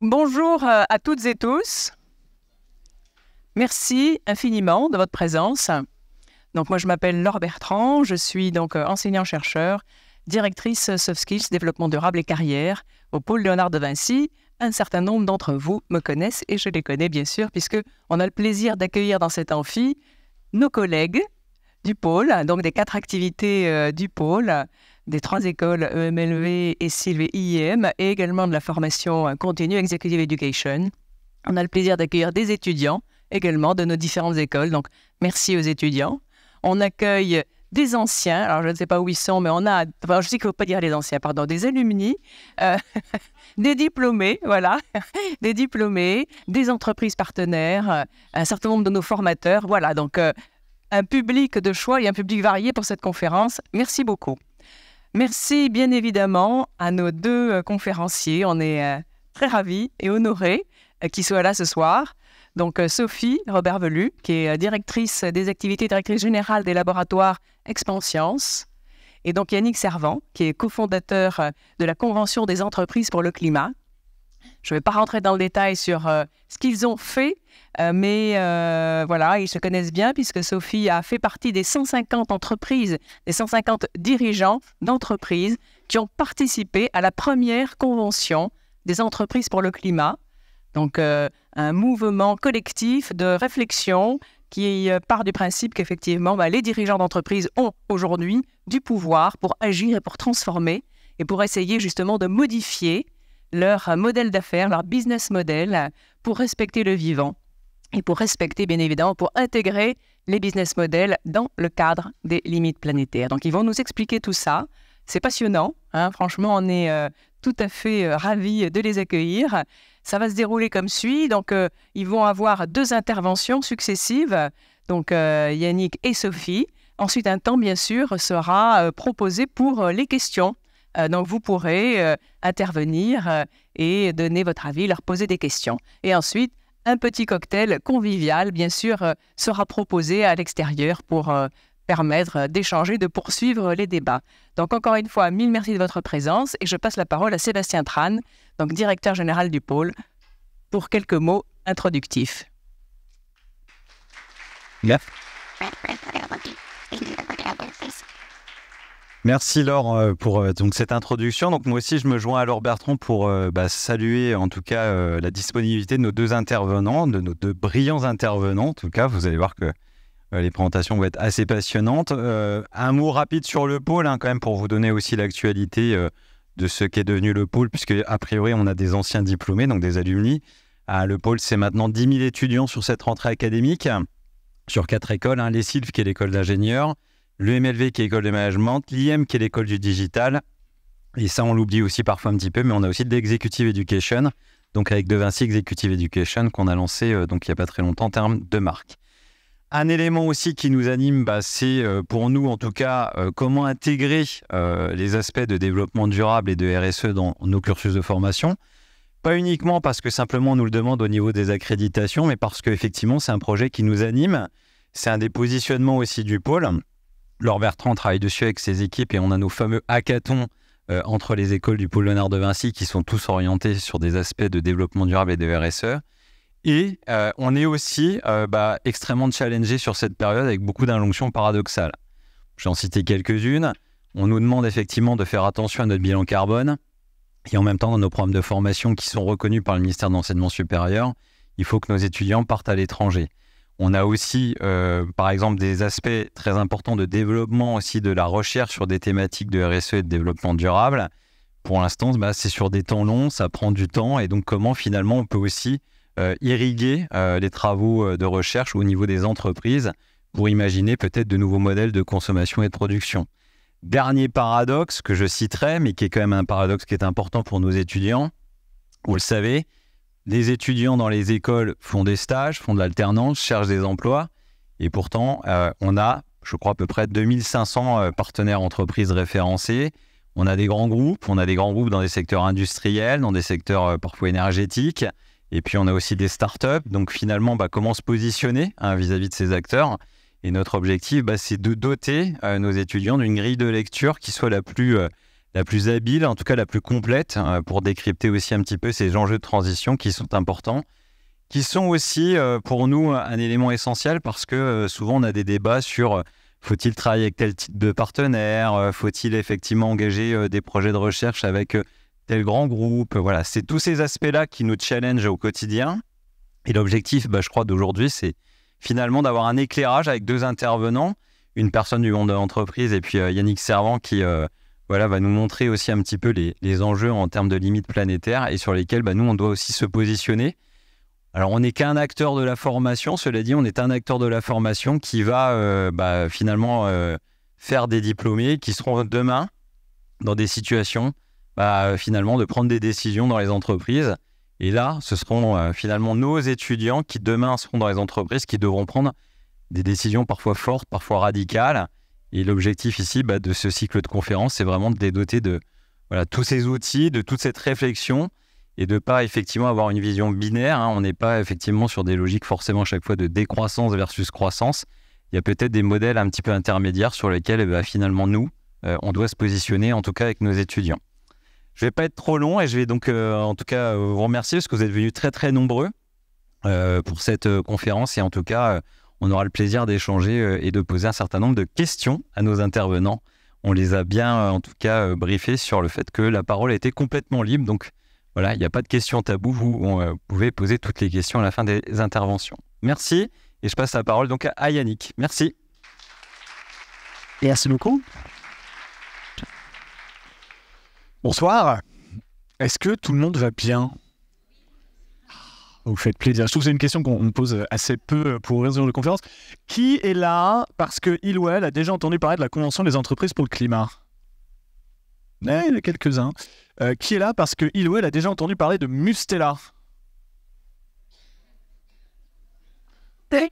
Bonjour à toutes et tous. Merci infiniment de votre présence. Donc moi je m'appelle Laure Bertrand, je suis donc enseignant-chercheur, directrice Soft Skills, développement durable et carrière au pôle Léonard de Vinci. Un certain nombre d'entre vous me connaissent et je les connais bien sûr puisque on a le plaisir d'accueillir dans cet amphi nos collègues du pôle, donc des 4 activités du pôle, des 3 écoles EMLV, ESILV et IEM, et également de la formation continue Executive Education. On a le plaisir d'accueillir des étudiants également de nos différentes écoles, donc merci aux étudiants. On accueille des anciens, alors je ne sais pas où ils sont, mais on a, enfin, je sais qu'il ne faut pas dire les anciens, pardon, des alumni, des diplômés, voilà, des diplômés, des entreprises partenaires, un certain nombre de nos formateurs, voilà, donc un public de choix et un public varié pour cette conférence. Merci beaucoup. Merci bien évidemment à nos 2 conférenciers. On est très ravis et honorés qu'ils soient là ce soir. Donc Sophie Robert-Velu, qui est directrice des activités, directrice générale des laboratoires Expanscience. Et donc Yannick Servant, qui est cofondateur de la Convention des entreprises pour le climat. Je ne vais pas rentrer dans le détail sur ce qu'ils ont fait, mais voilà, ils se connaissent bien puisque Sophie a fait partie des 150 entreprises, des 150 dirigeants d'entreprises qui ont participé à la première convention des entreprises pour le climat. Donc, un mouvement collectif de réflexion qui part du principe qu'effectivement, les dirigeants d'entreprise ont aujourd'hui du pouvoir pour agir et pour transformer et pour essayer justement de modifier leur modèle d'affaires, leur business model pour respecter le vivant et pour respecter, bien évidemment, pour intégrer les business models dans le cadre des limites planétaires. Donc, ils vont nous expliquer tout ça. C'est passionnant, hein. Franchement, on est tout à fait ravis de les accueillir. Ça va se dérouler comme suit. Donc, ils vont avoir 2 interventions successives, donc Yannick et Sophie. Ensuite, un temps, bien sûr, sera proposé pour les questions. Donc, vous pourrez intervenir et donner votre avis, leur poser des questions. Et ensuite, un petit cocktail convivial, bien sûr, sera proposé à l'extérieur pour permettre d'échanger, de poursuivre les débats. Donc, encore une fois, 1000 merci de votre présence et je passe la parole à Sébastien Tran, donc directeur général du pôle, pour quelques mots introductifs. Merci Laure pour donc cette introduction. Donc moi aussi je me joins à Laure Bertrand pour saluer en tout cas la disponibilité de nos 2 intervenants, de nos 2 brillants intervenants. En tout cas, vous allez voir que les présentations vont être assez passionnantes. Un mot rapide sur le pôle quand même pour vous donner aussi l'actualité de ce qu'est devenu le pôle, puisque a priori on a des anciens diplômés, donc des alumni. Le pôle, c'est maintenant 10 000 étudiants sur cette rentrée académique, sur 4 écoles, l'ESILV qui est l'école d'ingénieurs, l'EMLV qui est l'école de management, l'IEM qui est l'école du digital, et ça on l'oublie aussi parfois un petit peu, mais on a aussi de l'Executive Education, donc avec De Vinci Executive Education qu'on a lancé donc il n'y a pas très longtemps en termes de marque. Un élément aussi qui nous anime, c'est pour nous en tout cas comment intégrer les aspects de développement durable et de RSE dans nos cursus de formation. Pas uniquement parce que simplement on nous le demande au niveau des accréditations, mais parce qu'effectivement c'est un projet qui nous anime. C'est un des positionnements aussi du pôle. Laure Bertrand travaille dessus avec ses équipes et on a nos fameux hackathons entre les écoles du pôle Léonard de Vinci qui sont tous orientés sur des aspects de développement durable et de RSE. Et on est aussi extrêmement challengé sur cette période avec beaucoup d'injonctions paradoxales. Je vais en citer quelques-unes. On nous demande effectivement de faire attention à notre bilan carbone. Et en même temps, dans nos programmes de formation qui sont reconnus par le ministère de l'Enseignement supérieur, il faut que nos étudiants partent à l'étranger. On a aussi, par exemple, des aspects très importants de développement aussi de la recherche sur des thématiques de RSE et de développement durable. Pour l'instant, c'est sur des temps longs, ça prend du temps. Et donc, comment finalement on peut aussi irriguer les travaux de recherche au niveau des entreprises pour imaginer peut-être de nouveaux modèles de consommation et de production. Dernier paradoxe que je citerai, mais qui est quand même un paradoxe qui est important pour nos étudiants. Vous le savez, les étudiants dans les écoles font des stages, font de l'alternance, cherchent des emplois. Et pourtant, on a, je crois, à peu près 2500 partenaires entreprises référencés. On a des grands groupes dans des secteurs industriels, dans des secteurs parfois énergétiques. Et puis, on a aussi des startups. Donc, finalement, comment se positionner vis-à-vis de ces acteurs ? Et notre objectif, c'est de doter nos étudiants d'une grille de lecture qui soit la plus la plus habile, en tout cas la plus complète, pour décrypter aussi un petit peu ces enjeux de transition qui sont importants, qui sont aussi pour nous un élément essentiel parce que souvent on a des débats sur faut-il travailler avec tel type de partenaire, faut-il effectivement engager des projets de recherche avec tel grand groupe. Voilà, c'est tous ces aspects-là qui nous challengent au quotidien. Et l'objectif, je crois, d'aujourd'hui, c'est finalement d'avoir un éclairage avec deux intervenants, une personne du monde de l'entreprise et puis Yannick Servant qui va nous montrer aussi un petit peu les enjeux en termes de limites planétaires et sur lesquels nous, on doit aussi se positionner. Alors, on n'est qu'un acteur de la formation, cela dit, on est un acteur de la formation qui va finalement faire des diplômés qui seront demain dans des situations finalement de prendre des décisions dans les entreprises. Et là, ce seront finalement nos étudiants qui demain seront dans les entreprises qui devront prendre des décisions parfois fortes, parfois radicales. Et l'objectif ici de ce cycle de conférences, c'est vraiment de les doter de tous ces outils, de toute cette réflexion et de ne pas effectivement avoir une vision binaire. On n'est pas effectivement sur des logiques forcément à chaque fois de décroissance versus croissance. Il y a peut-être des modèles un petit peu intermédiaires sur lesquels finalement nous, on doit se positionner, en tout cas avec nos étudiants. Je ne vais pas être trop long et je vais donc en tout cas vous remercier parce que vous êtes venus très très nombreux pour cette conférence et en tout cas on aura le plaisir d'échanger et de poser un certain nombre de questions à nos intervenants. On les a bien en tout cas briefés sur le fait que la parole a été complètement libre, donc voilà, il n'y a pas de questions taboues, vous pouvez poser toutes les questions à la fin des interventions. Merci et je passe la parole donc à Yannick. Merci. Merci beaucoup. Bonsoir. Est-ce que tout le monde va bien ? Vous faites plaisir. Je trouve que c'est une question qu'on me pose assez peu pour ouvrir une conférence. Qui est là parce qu'il ou elle a déjà entendu parler de la Convention des entreprises pour le climat ? Il y a quelques-uns. Qui est là parce qu'il ou elle a déjà entendu parler de Mustela ? Ouais.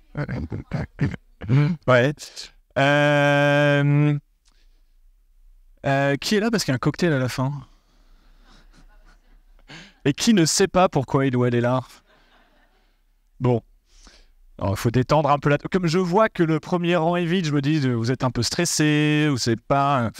Qui est là parce qu'il y a un cocktail à la fin ? Et qui ne sait pas pourquoi il ou elle est là ? Bon, il faut détendre un peu la... Comme je vois que le premier rang est vide, je me dis, vous êtes un peu stressé, vous savez pas...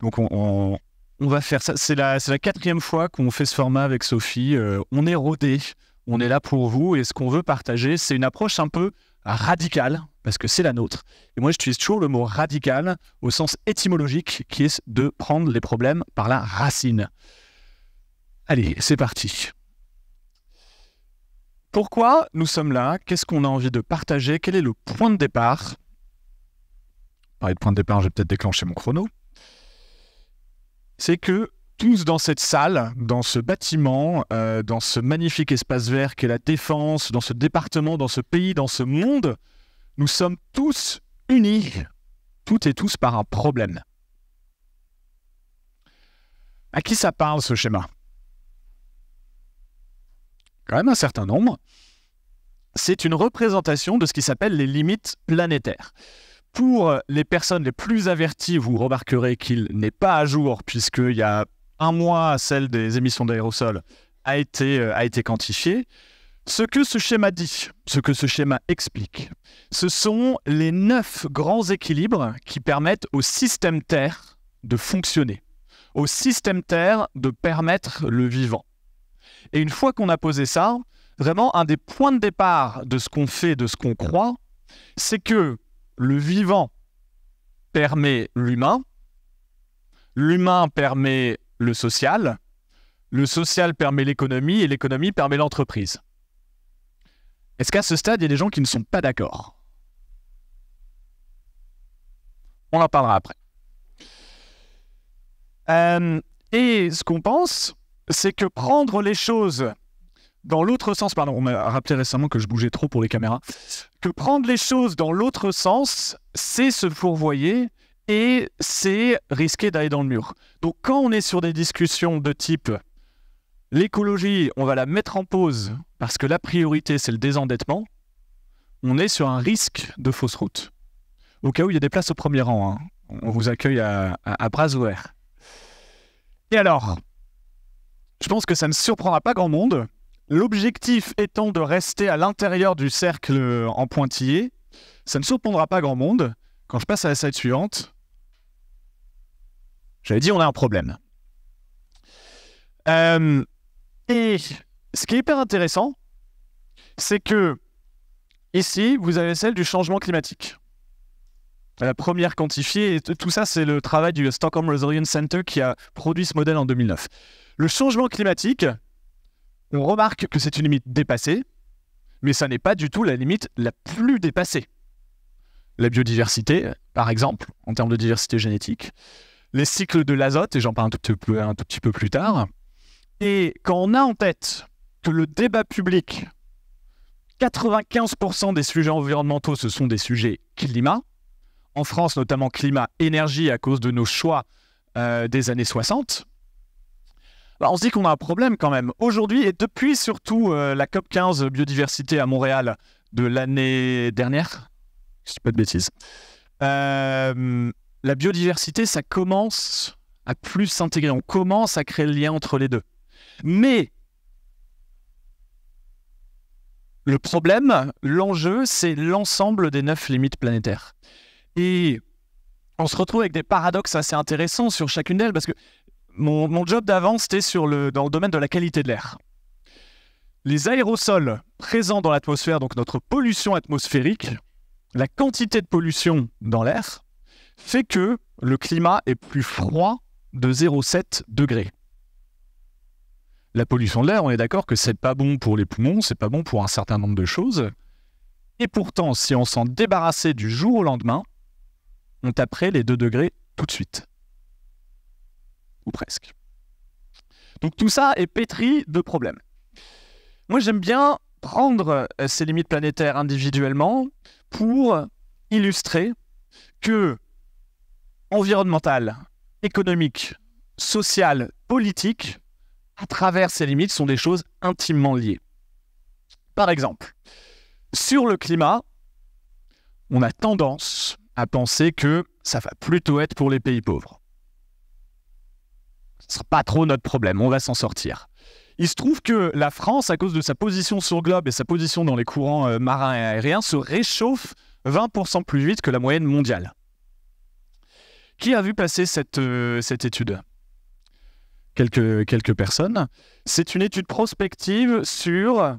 Donc on va faire ça. C'est la 4e fois qu'on fait ce format avec Sophie. On est rodés, on est là pour vous. Et ce qu'on veut partager, c'est une approche un peu radicale, parce que c'est la nôtre. Et moi, j'utilise toujours le mot radical au sens étymologique, qui est de prendre les problèmes par la racine. Allez, c'est parti. Pourquoi nous sommes là ? Qu'est-ce qu'on a envie de partager ? Quel est le point de départ ? Parler de point de départ, je vais peut-être déclencher mon chrono. C'est que tous dans cette salle, dans ce bâtiment, dans ce magnifique espace vert qu'est la Défense, dans ce département, dans ce pays, dans ce monde, nous sommes tous unis, toutes et tous par un problème. À qui ça parle ce schéma ? Quand même un certain nombre. C'est une représentation de ce qui s'appelle les limites planétaires. Pour les personnes les plus averties, vous remarquerez qu'il n'est pas à jour puisqu'il y a un mois, celle des émissions d'aérosols a été quantifiée. Ce que ce schéma dit, ce que ce schéma explique, ce sont les 9 grands équilibres qui permettent au système Terre de fonctionner, au système Terre de permettre le vivant. Et une fois qu'on a posé ça, vraiment un des points de départ de ce qu'on fait, de ce qu'on croit, c'est que le vivant permet l'humain permet le social permet l'économie et l'économie permet l'entreprise. Est-ce qu'à ce stade, il y a des gens qui ne sont pas d'accord ? On en parlera après. Et ce qu'on pense, c'est que prendre les choses dans l'autre sens, pardon, on m'a rappelé récemment que je bougeais trop pour les caméras, que prendre les choses dans l'autre sens, c'est se fourvoyer et c'est risquer d'aller dans le mur. Donc quand on est sur des discussions de type l'écologie, on va la mettre en pause parce que la priorité c'est le désendettement, on est sur un risque de fausse route. Au cas où il y a des places au premier rang, on vous accueille à bras ouverts. Et alors, je pense que ça ne surprendra pas grand monde. L'objectif étant de rester à l'intérieur du cercle en pointillé, ça ne surprendra pas grand monde. Quand je passe à la slide suivante, j'avais dit on a un problème. Et ce qui est hyper intéressant, c'est que ici, vous avez celle du changement climatique. La première quantifiée, et tout ça, c'est le travail du Stockholm Resilience Center qui a produit ce modèle en 2009. Le changement climatique, on remarque que c'est une limite dépassée, mais ça n'est pas du tout la limite la plus dépassée. La biodiversité, par exemple, en termes de diversité génétique, les cycles de l'azote, et j'en parle un tout petit peu plus tard. Et quand on a en tête que le débat public, 95% des sujets environnementaux, ce sont des sujets climat, en France notamment climat-énergie à cause de nos choix des années 60, on se dit qu'on a un problème quand même. Aujourd'hui, et depuis surtout la COP15 biodiversité à Montréal de l'année dernière, je ne dis pas de bêtises, la biodiversité, ça commence à plus s'intégrer. On commence à créer le lien entre les deux. Mais le problème, l'enjeu, c'est l'ensemble des 9 limites planétaires. Et on se retrouve avec des paradoxes assez intéressants sur chacune d'elles, parce que mon job d'avant, c'était dans le domaine de la qualité de l'air. Les aérosols présents dans l'atmosphère, donc notre pollution atmosphérique, la quantité de pollution dans l'air, fait que le climat est plus froid de 0,7 degrés. La pollution de l'air, on est d'accord que c'est pas bon pour les poumons, c'est pas bon pour un certain nombre de choses. Et pourtant, si on s'en débarrassait du jour au lendemain, on taperait les 2 degrés tout de suite. Ou presque. Donc tout ça est pétri de problèmes. Moi, j'aime bien prendre ces limites planétaires individuellement pour illustrer que environnemental, économique, social, politique, à travers ces limites, sont des choses intimement liées. Par exemple, sur le climat, on a tendance à penser que ça va plutôt être pour les pays pauvres. Ce ne sera pas trop notre problème, on va s'en sortir. Il se trouve que la France, à cause de sa position sur le globe et sa position dans les courants marins et aériens, se réchauffe 20% plus vite que la moyenne mondiale. Qui a vu passer cette étude ? Quelques personnes. C'est une étude prospective sur à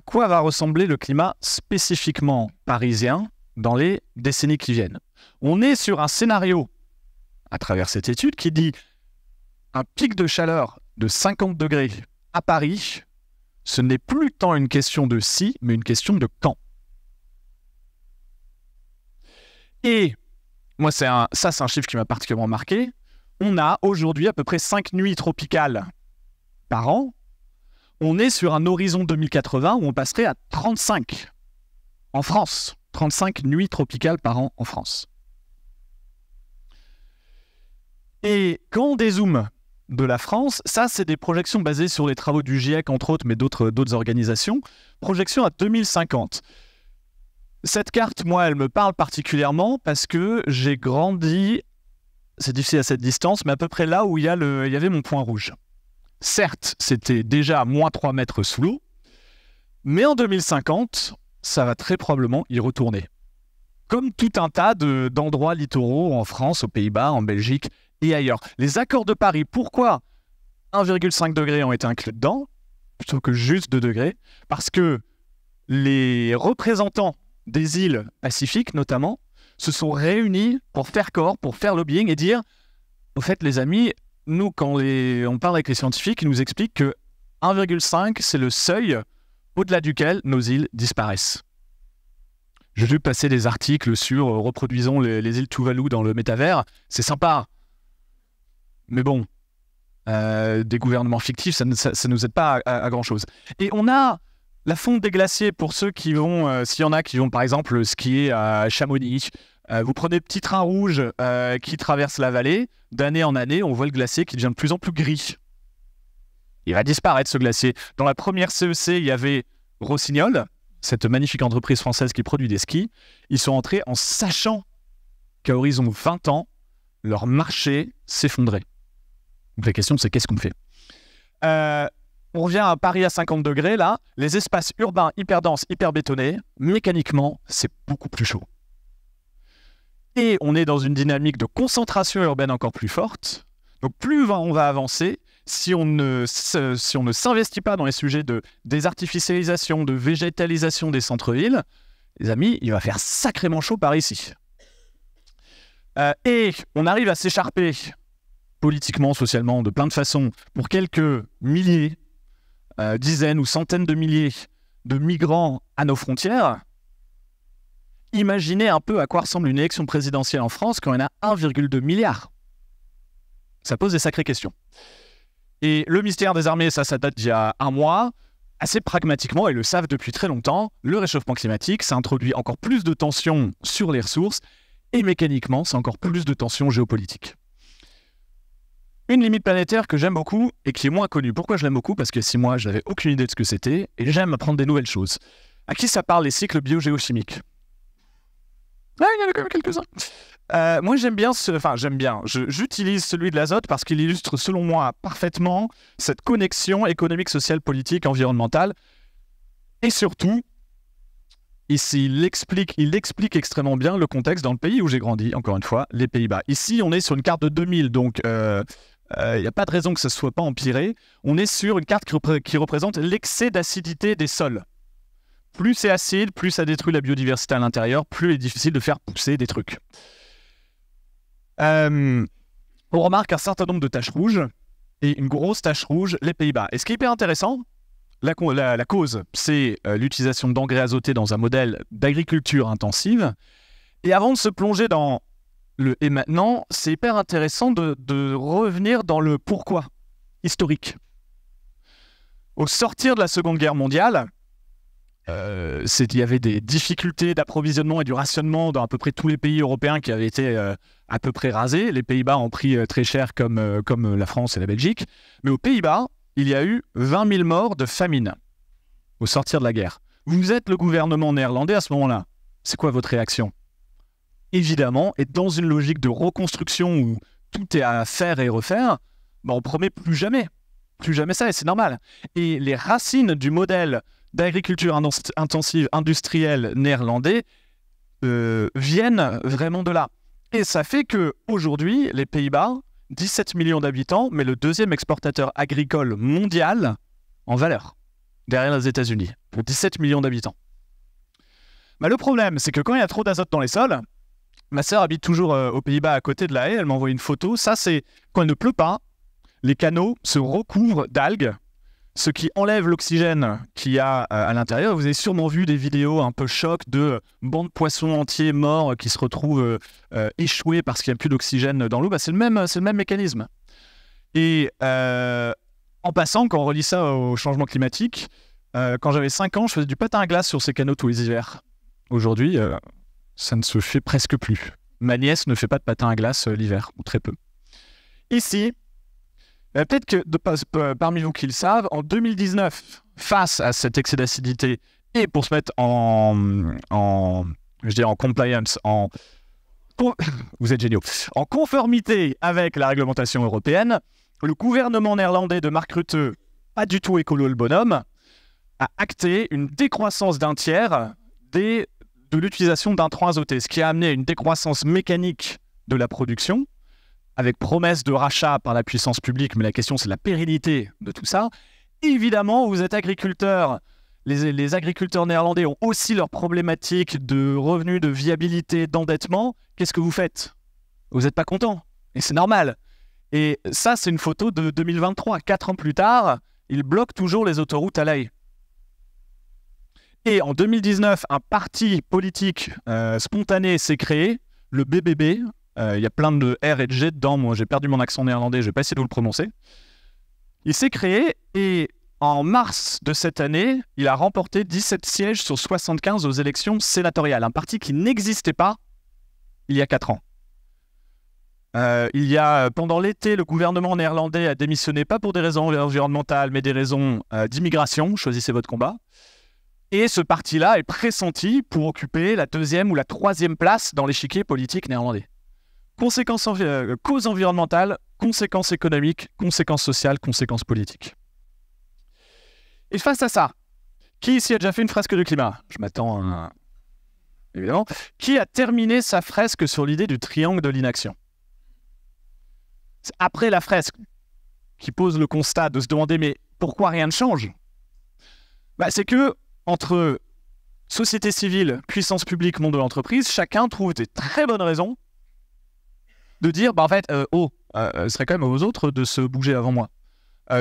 quoi va ressembler le climat spécifiquement parisien dans les décennies qui viennent. On est sur un scénario, à travers cette étude, qui dit un pic de chaleur de 50 degrés à Paris, ce n'est plus tant une question de si, mais une question de quand. Et moi, c'est un chiffre qui m'a particulièrement marqué. On a aujourd'hui à peu près 5 nuits tropicales par an. On est sur un horizon 2080 où on passerait à 35 en France. 35 nuits tropicales par an en France. Et quand on dézoome de la France, ça, c'est des projections basées sur les travaux du GIEC, entre autres, mais d'autres organisations. Projections à 2050. Cette carte, moi, elle me parle particulièrement parce que j'ai grandi, c'est difficile à cette distance, mais à peu près là où il y avait mon point rouge. Certes, c'était déjà à moins 3 mètres sous l'eau, mais en 2050, ça va très probablement y retourner. Comme tout un tas d'endroits littoraux en France, aux Pays-Bas, en Belgique et ailleurs. Les accords de Paris, pourquoi 1,5 degré ont été inclus dedans, plutôt que juste 2 degrés ? Parce que les représentants des îles Pacifiques, notamment, se sont réunis pour faire corps, pour faire lobbying et dire « Au fait, les amis, nous, quand on parle avec les scientifiques, ils nous expliquent que 1,5, c'est le seuil au-delà duquel nos îles disparaissent. » J'ai vu passer des articles sur reproduisons les îles Tuvalu dans le métavers. C'est sympa. Mais bon, des gouvernements fictifs, ça ne nous aide pas à grand-chose. Et on a la fonte des glaciers pour ceux qui vont, s'il y en a qui vont par exemple skier à Chamonix. Vous prenez le petit train rouge qui traverse la vallée. D'année en année, on voit le glacier qui devient de plus en plus gris. Il va disparaître ce glacier. Dans la première CEC, il y avait Rossignol, cette magnifique entreprise française qui produit des skis. Ils sont entrés en sachant qu'à horizon 20 ans, leur marché s'effondrait. Donc la question, c'est qu'est-ce qu'on fait ? On revient à Paris à 50 degrés, là. Les espaces urbains hyper denses, hyper bétonnés, mécaniquement, c'est beaucoup plus chaud. Et on est dans une dynamique de concentration urbaine encore plus forte. Donc plus on va avancer, si on ne s'investit pas dans les sujets de désartificialisation, de végétalisation des centres-villes, les amis, il va faire sacrément chaud par ici. Et on arrive à s'écharper politiquement, socialement, de plein de façons, pour quelques milliers, dizaines ou centaines de milliers de migrants à nos frontières. Imaginez un peu à quoi ressemble une élection présidentielle en France quand il y en a 1,2 milliard. Ça pose des sacrées questions. Et le ministère des Armées, ça date d'il y a un mois. Assez pragmatiquement, ils le savent depuis très longtemps, le réchauffement climatique, ça introduit encore plus de tensions sur les ressources et mécaniquement, c'est encore plus de tensions géopolitiques. Une limite planétaire que j'aime beaucoup et qui est moins connue. Pourquoi je l'aime beaucoup? Parce que 6 mois, je n'avais aucune idée de ce que c'était et j'aime apprendre des nouvelles choses. À qui ça parle, les cycles biogéochimiques? Il y en a quand même quelques-uns. Moi, j'utilise celui de l'azote parce qu'il illustre, selon moi, parfaitement cette connexion économique, sociale, politique, environnementale. Et surtout, ici, il explique extrêmement bien le contexte dans le pays où j'ai grandi, encore une fois, les Pays-Bas. Ici, on est sur une carte de 2000, donc il n'y a pas de raison que ça ne soit pas empiré. On est sur une carte qui représente l'excès d'acidité des sols. Plus c'est acide, plus ça détruit la biodiversité à l'intérieur, plus il est difficile de faire pousser des trucs. On remarque un certain nombre de taches rouges, et une grosse tache rouge, les Pays-Bas. Et ce qui est hyper intéressant, la cause, c'est l'utilisation d'engrais azotés dans un modèle d'agriculture intensive. Et avant de se plonger dans le « et maintenant », c'est hyper intéressant de revenir dans le pourquoi historique. Au sortir de la Seconde Guerre mondiale, il y avait des difficultés d'approvisionnement et du rationnement dans à peu près tous les pays européens qui avaient été à peu près rasés. Les Pays-Bas ont pris très cher comme la France et la Belgique. Mais aux Pays-Bas, il y a eu 20 000 morts de famine au sortir de la guerre. Vous êtes le gouvernement néerlandais à ce moment-là. C'est quoi votre réaction? Évidemment, et dans une logique de reconstruction où tout est à faire et refaire, on promet plus jamais ça, et c'est normal. Et les racines du modèle d'agriculture intensive industrielle néerlandais viennent vraiment de là. Et ça fait qu'aujourd'hui, les Pays-Bas, 17 millions d'habitants, mais le deuxième exportateur agricole mondial en valeur, derrière les États-Unis, pour 17 millions d'habitants. Le problème, c'est que quand il y a trop d'azote dans les sols, ma sœur habite toujours aux Pays-Bas à côté de La Haye, elle m'a envoyé une photo, ça c'est quand il ne pleut pas, les canaux se recouvrent d'algues, ce qui enlève l'oxygène qu'il y a à l'intérieur. Vous avez sûrement vu des vidéos un peu choc de bancs de poissons entiers morts qui se retrouvent échoués parce qu'il n'y a plus d'oxygène dans l'eau. C'est le même mécanisme. Et en passant, quand on relie ça au changement climatique, quand j'avais 5 ans, je faisais du patin à glace sur ces canaux tous les hivers. Aujourd'hui, ça ne se fait presque plus. Ma nièce ne fait pas de patin à glace l'hiver, ou très peu. Ici, peut-être que parmi vous qui le savent, en 2019, face à cet excès d'acidité et pour se mettre en compliance, vous êtes géniaux, en conformité avec la réglementation européenne, le gouvernement néerlandais de Mark Rutte, pas du tout écolo le bonhomme, a acté une décroissance d'un tiers de l'utilisation d'intrants azotés, ce qui a amené à une décroissance mécanique de la production, avec promesse de rachat par la puissance publique, mais la question c'est la pérennité de tout ça. Évidemment, vous êtes agriculteur, les agriculteurs néerlandais ont aussi leurs problématiques de revenus, de viabilité, d'endettement. Qu'est-ce que vous faites? Vous n'êtes pas content, et c'est normal. Et ça, c'est une photo de 2023. 4 ans plus tard, ils bloquent toujours les autoroutes à La Haye. Et en 2019, un parti politique spontané s'est créé, le BBB. Il y a plein de R et de G dedans. Moi, j'ai perdu mon accent néerlandais, je vais pas essayer de vous le prononcer. Il s'est créé et en mars de cette année, il a remporté 17 sièges sur 75 aux élections sénatoriales. Un parti qui n'existait pas il y a 4 ans. Pendant l'été, le gouvernement néerlandais a démissionné, pas pour des raisons environnementales, mais des raisons d'immigration. Choisissez votre combat. Et ce parti-là est pressenti pour occuper la 2e ou la 3e place dans l'échiquier politique néerlandais. Cause environnementale, conséquences économiques, conséquences sociales, conséquences politiques. Et face à ça, qui ici a déjà fait une fresque de climat? Je m'attends évidemment. Qui a terminé sa fresque sur l'idée du triangle de l'inaction? Après la fresque, qui pose le constat de se demander mais pourquoi rien ne change ? C'est que entre société civile, puissance publique, monde de l'entreprise, chacun trouve des très bonnes raisons de dire en fait, ce serait quand même aux autres de se bouger avant moi.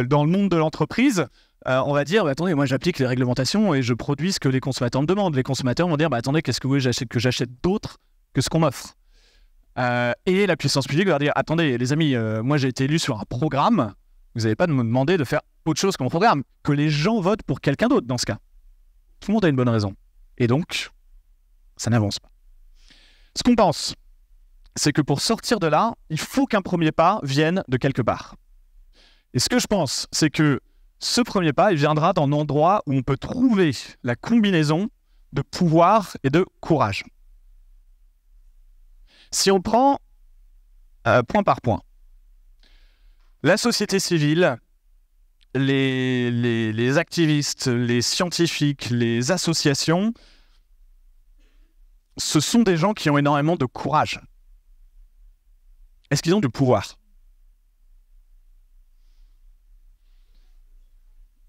Dans le monde de l'entreprise, on va dire attendez, moi j'applique les réglementations et je produis ce que les consommateurs me demandent. Les consommateurs vont dire attendez, qu'est-ce que vous voulez que j'achète d'autre que ce qu'on m'offre ? Et la puissance publique va dire attendez les amis, moi j'ai été élu sur un programme, vous n'avez pas de me demander de faire autre chose que mon programme, que les gens votent pour quelqu'un d'autre dans ce cas. Tout le monde a une bonne raison. Et donc, ça n'avance pas. Ce qu'on pense, c'est que pour sortir de là, il faut qu'un premier pas vienne de quelque part. Et ce que je pense, c'est que ce premier pas, il viendra d'un endroit où on peut trouver la combinaison de pouvoir et de courage. Si on prend point par point, la société civile, les activistes, les scientifiques, les associations, ce sont des gens qui ont énormément de courage. Est-ce qu'ils ont du pouvoir ?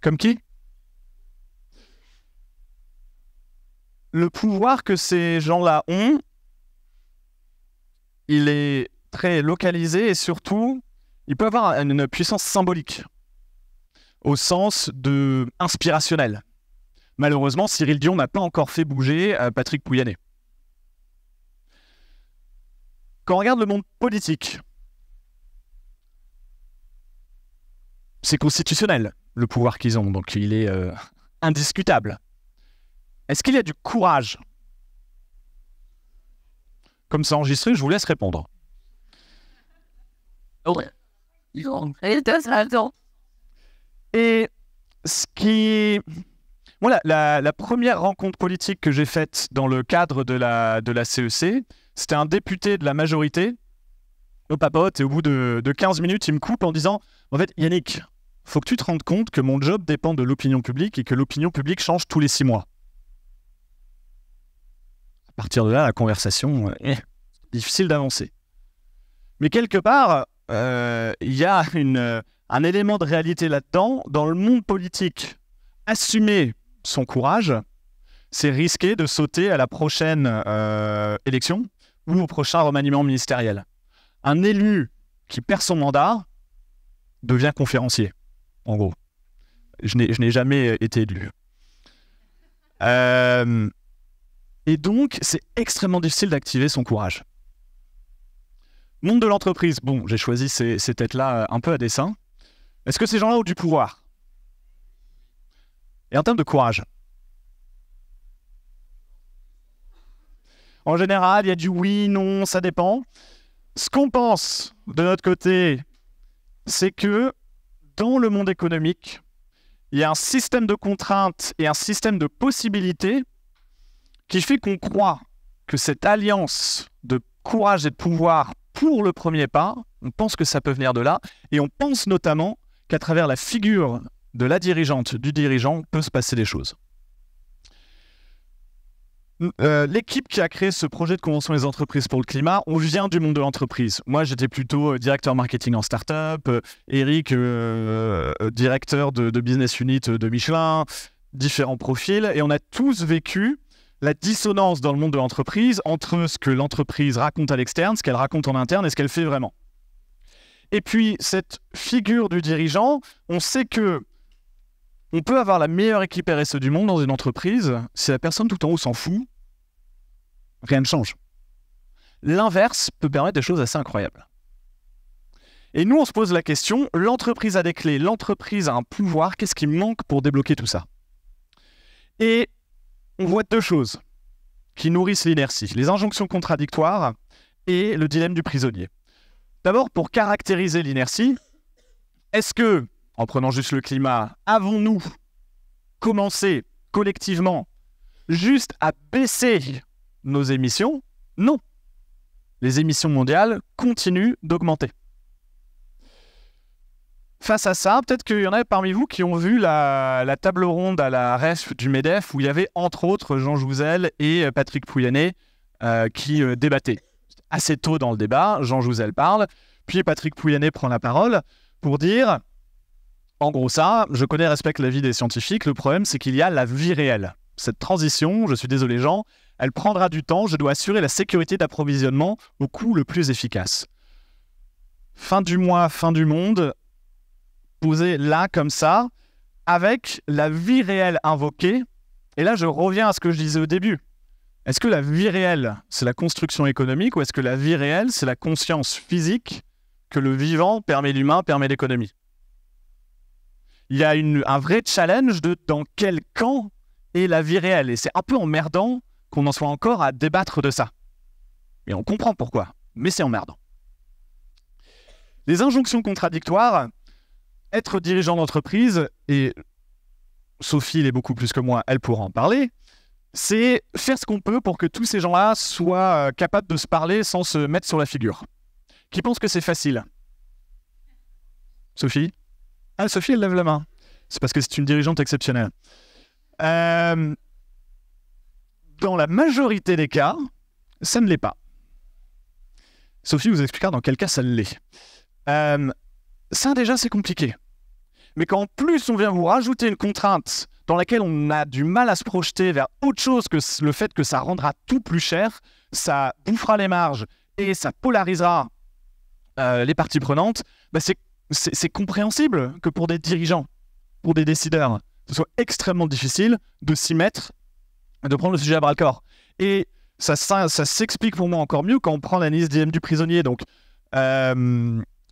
Comme qui ? Le pouvoir que ces gens-là ont, il est très localisé et surtout, il peut avoir une puissance symbolique, au sens de inspirationnel. Malheureusement, Cyril Dion n'a pas encore fait bouger Patrick Pouyanné. Quand on regarde le monde politique, c'est constitutionnel, le pouvoir qu'ils ont, donc il est indiscutable. Est-ce qu'il y a du courage ? Comme c'est enregistré, je vous laisse répondre. Et ce qui... Moi, la première rencontre politique que j'ai faite dans le cadre de la CEC, c'était un député de la majorité, au papote, et au bout de 15 minutes, il me coupe en disant « En fait, Yannick, faut que tu te rendes compte que mon job dépend de l'opinion publique et que l'opinion publique change tous les 6 mois. » À partir de là, la conversation est difficile d'avancer. Mais quelque part, il y a un élément de réalité là-dedans. Dans le monde politique, assumer son courage, c'est risquer de sauter à la prochaine élection ou au prochain remaniement ministériel. Un élu qui perd son mandat devient conférencier, en gros. Je n'ai jamais été élu. Et donc, c'est extrêmement difficile d'activer son courage. Monde de l'entreprise. Bon, j'ai choisi ces têtes-là un peu à dessein. Est-ce que ces gens-là ont du pouvoir ? Et en termes de courage ? En général, il y a du oui, non, ça dépend. Ce qu'on pense de notre côté, c'est que dans le monde économique, il y a un système de contraintes et un système de possibilités qui fait qu'on croit que cette alliance de courage et de pouvoir pour le premier pas, on pense que ça peut venir de là, et on pense notamment qu'à travers la figure de la dirigeante, du dirigeant, peut se passer des choses. L'équipe qui a créé ce projet de convention des entreprises pour le climat, on vient du monde de l'entreprise. Moi, j'étais plutôt directeur marketing en start-up, Eric, directeur de business unit de Michelin, différents profils, et on a tous vécu la dissonance dans le monde de l'entreprise entre ce que l'entreprise raconte à l'externe, ce qu'elle raconte en interne et ce qu'elle fait vraiment. Et puis, cette figure du dirigeant, on sait que on peut avoir la meilleure équipe RSE du monde dans une entreprise, si la personne tout en haut s'en fout, rien ne change. L'inverse peut permettre des choses assez incroyables. Et nous, on se pose la question, l'entreprise a des clés, l'entreprise a un pouvoir, qu'est-ce qui manque pour débloquer tout ça ? Et on voit deux choses qui nourrissent l'inertie, les injonctions contradictoires et le dilemme du prisonnier. D'abord, pour caractériser l'inertie, est-ce que, en prenant juste le climat, avons-nous commencé collectivement juste à baisser nos émissions ? Non. Les émissions mondiales continuent d'augmenter. Face à ça, peut-être qu'il y en a parmi vous qui ont vu la table ronde à la REF du MEDEF où il y avait entre autres Jean Jouzel et Patrick Pouyanné qui débattaient. Assez tôt dans le débat, Jean Jouzel parle, puis Patrick Pouyanné prend la parole pour dire En gros ça, je connais et respecte l'avis des scientifiques, le problème c'est qu'il y a la vie réelle. Cette transition, je suis désolé Jean, elle prendra du temps, je dois assurer la sécurité d'approvisionnement au coût le plus efficace. Fin du mois, fin du monde, posé là comme ça, avec la vie réelle invoquée, et là je reviens à ce que je disais au début. Est-ce que la vie réelle, c'est la construction économique, ou est-ce que la vie réelle, c'est la conscience physique que le vivant permet l'humain, permet l'économie? Il y a un vrai challenge de dans quel camp est la vie réelle, et c'est un peu emmerdant qu'on en soit encore à débattre de ça. Et on comprend pourquoi, mais c'est emmerdant. Les injonctions contradictoires, être dirigeant d'entreprise, et Sophie l'est beaucoup plus que moi, elle pourra en parler, c'est faire ce qu'on peut pour que tous ces gens-là soient capables de se parler sans se mettre sur la figure. Qui pense que c'est facile? Sophie? Ah, Sophie, elle lève la main. C'est parce que c'est une dirigeante exceptionnelle. Dans la majorité des cas, ça ne l'est pas. Sophie vous expliquera dans quel cas ça l'est. Ça, déjà, c'est compliqué. Mais quand en plus on vient vous rajouter une contrainte dans laquelle on a du mal à se projeter vers autre chose que le fait que ça rendra tout plus cher, ça bouffera les marges et ça polarisera les parties prenantes, bah c'est compréhensible que pour des dirigeants, pour des décideurs, ce soit extrêmement difficile de s'y mettre, de prendre le sujet à bras-le-corps. Et ça s'explique pour moi encore mieux quand on prend l'analyse d'IM du prisonnier. Donc,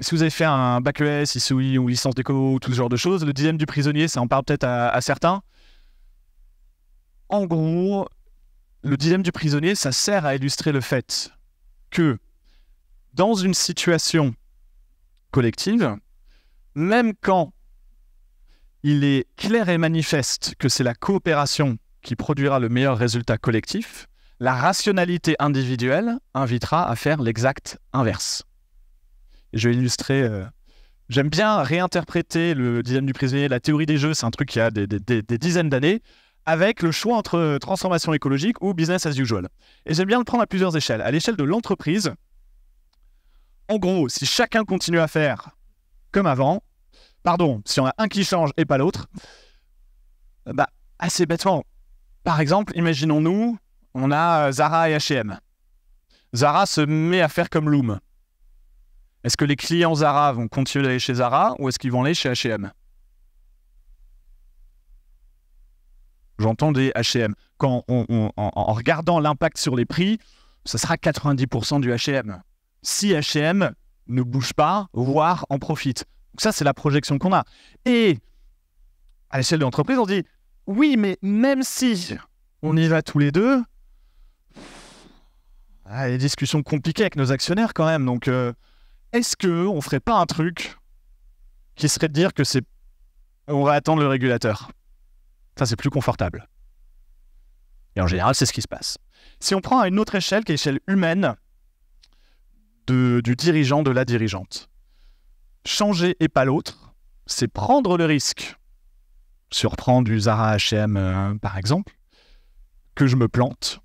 si vous avez fait un bac ES, ICOI ou licence d'éco, tout ce genre de choses, le dilemme du prisonnier, ça en parle peut-être à certains. En gros, le dilemme du prisonnier, ça sert à illustrer le fait que dans une situation collective, même quand il est clair et manifeste que c'est la coopération qui produira le meilleur résultat collectif, la rationalité individuelle invitera à faire l'exact inverse. Je vais illustrer... J'aime bien réinterpréter le dilemme du prisonnier, la théorie des jeux, c'est un truc qui a des dizaines d'années, avec le choix entre transformation écologique ou business as usual. Et j'aime bien le prendre à plusieurs échelles. À l'échelle de l'entreprise, en gros, si chacun continue à faire comme avant, si on a un qui change et pas l'autre, bah, assez bêtement, par exemple, imaginons-nous, on a Zara et H&M. Zara se met à faire comme Loom. Est-ce que les clients Zara vont continuer d'aller chez Zara ou est-ce qu'ils vont aller chez H&M? J'entends des H&M. En regardant l'impact sur les prix, ça sera 90% du H&M. Si H&M ne bouge pas, voire en profite. Donc ça, c'est la projection qu'on a. Et à l'échelle de l'entreprise, on dit oui, mais même si on y va tous les deux, il y a des discussions compliquées avec nos actionnaires quand même. Donc, est-ce qu'on ne ferait pas un truc qui serait de dire que on va attendre le régulateur? Ça, c'est plus confortable. Et en général, c'est ce qui se passe. Si on prend à une autre échelle, qui est l'échelle humaine du dirigeant, de la dirigeante, changer et pas l'autre, c'est prendre le risque, si on reprend du Zara H&M par exemple, que je me plante.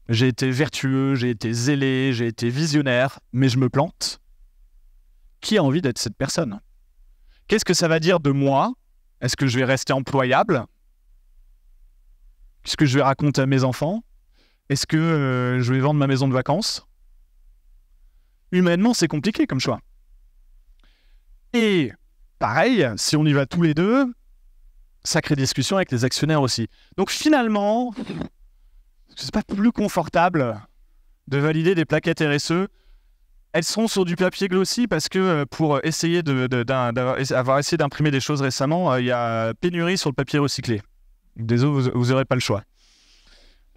J'ai été vertueux, j'ai été zélé, j'ai été visionnaire, mais je me plante. Qui a envie d'être cette personne? Qu'est-ce que ça va dire de moi? Est-ce que je vais rester employable? Qu'est-ce que je vais raconter à mes enfants? Est-ce que je vais vendre ma maison de vacances? Humainement, c'est compliqué comme choix. Et pareil, si on y va tous les deux, sacrée discussion avec les actionnaires aussi. Donc finalement, c'est pas plus confortable de valider des plaquettes RSE. Elles sont sur du papier glossy parce que pour essayer avoir essayé d'imprimer des choses récemment, il y a pénurie sur le papier recyclé. Désolé, vous n'aurez pas le choix.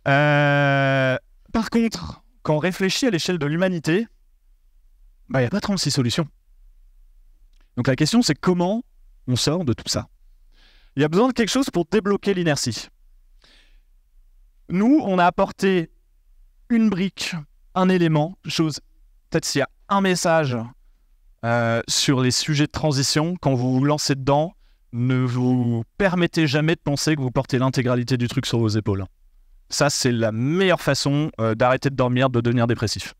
Par contre, quand on réfléchit à l'échelle de l'humanité, il n'y a pas 36 solutions. Donc la question, c'est comment on sort de tout ça. Il y a besoin de quelque chose pour débloquer l'inertie. Nous, on a apporté une brique, un élément, chose. Peut-être s'il y a un message sur les sujets de transition, quand vous vous lancez dedans, ne vous permettez jamais de penser que vous portez l'intégralité du truc sur vos épaules. Ça, c'est la meilleure façon d'arrêter de dormir, de devenir dépressif.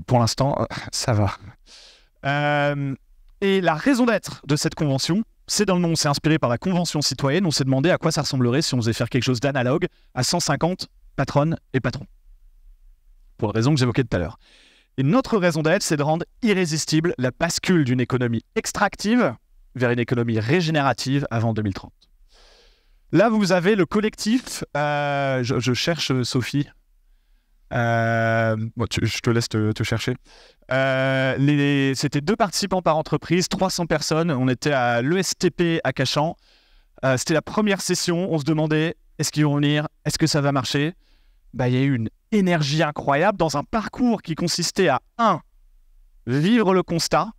Pour l'instant, ça va. Et la raison d'être de cette convention, c'est dans le nom, on s'est inspiré par la Convention citoyenne, on s'est demandé à quoi ça ressemblerait si on faisait faire quelque chose d'analogue à 150 patronnes et patrons. Pour les raisons que j'évoquais tout à l'heure. Et notre raison d'être, c'est de rendre irrésistible la bascule d'une économie extractive vers une économie régénérative avant 2030. Là, vous avez le collectif, je cherche Sophie. Je te laisse te chercher. C'était 2 participants par entreprise, 300 personnes. On était à l'ESTP à Cachan. C'était la première session. On se demandait, est-ce qu'ils vont venir? Est-ce que ça va marcher? Il y a eu une énergie incroyable dans un parcours qui consistait à 1. Vivre le constat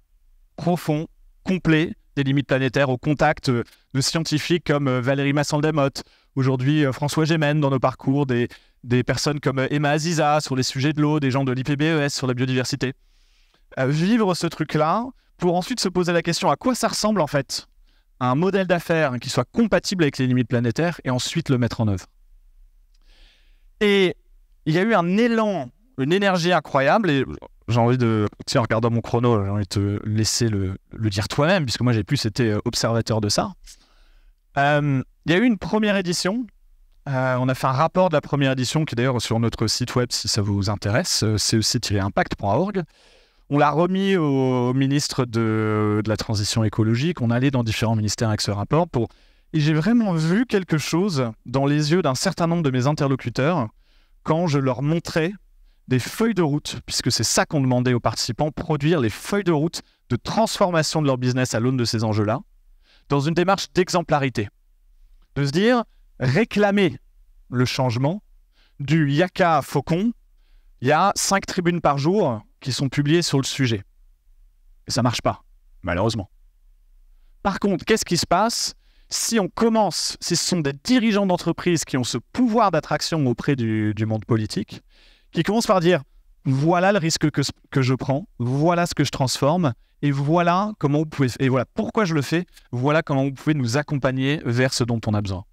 profond, complet des limites planétaires au contact de scientifiques comme Valérie Masson-Demotte, aujourd'hui François Gémen dans nos parcours, des personnes comme Emma Aziza sur les sujets de l'eau, des gens de l'IPBES sur la biodiversité. Vivre ce truc-là pour ensuite se poser la question à quoi ça ressemble en fait un modèle d'affaires qui soit compatible avec les limites planétaires et ensuite le mettre en œuvre. Et il y a eu un élan, une énergie incroyable et j'ai envie de, en regardant mon chrono, j'ai envie de te laisser le dire toi-même puisque moi j'ai plus été observateur de ça. Il y a eu une première édition. On a fait un rapport de la première édition qui est d'ailleurs sur notre site web si ça vous intéresse, cec-impact.org. On l'a remis au ministre de la Transition écologique. On allait dans différents ministères avec ce rapport. Et j'ai vraiment vu quelque chose dans les yeux d'un certain nombre de mes interlocuteurs quand je leur montrais des feuilles de route, puisque c'est ça qu'on demandait aux participants, produire les feuilles de route de transformation de leur business à l'aune de ces enjeux-là, dans une démarche d'exemplarité. De se dire, réclamer le changement du Yaka Faucon, il y a 5 tribunes par jour qui sont publiées sur le sujet. Et ça ne marche pas, malheureusement. Par contre, qu'est-ce qui se passe si ce sont des dirigeants d'entreprise qui ont ce pouvoir d'attraction auprès du monde politique, qui commencent par dire « voilà le risque que je prends, voilà ce que je transforme, et voilà comment vous pouvez, et voilà pourquoi je le fais, voilà comment vous pouvez nous accompagner vers ce dont on a besoin. »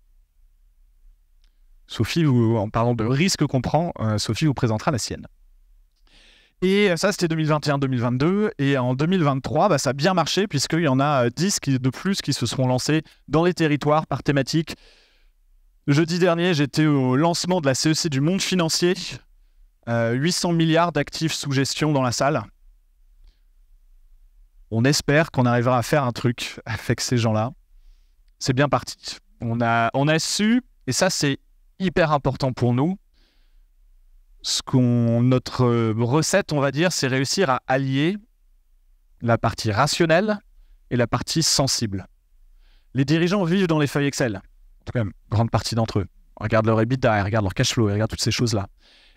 Sophie, en parlant de risque qu'on prend, Sophie vous présentera la sienne. Et ça, c'était 2021-2022. Et en 2023, ça a bien marché puisqu'il y en a 10 de plus qui se seront lancés dans les territoires par thématique. Jeudi dernier, j'étais au lancement de la CEC du monde financier. 800 milliards d'actifs sous gestion dans la salle. On espère qu'on arrivera à faire un truc avec ces gens-là. C'est bien parti. On a su, et ça c'est hyper important pour nous, notre recette, on va dire, c'est réussir à allier la partie rationnelle et la partie sensible. Les dirigeants vivent dans les feuilles Excel, en tout cas, une grande partie d'entre eux. Ils regardent leur EBITDA, ils regardent leur cash flow, ils regardent toutes ces choses-là.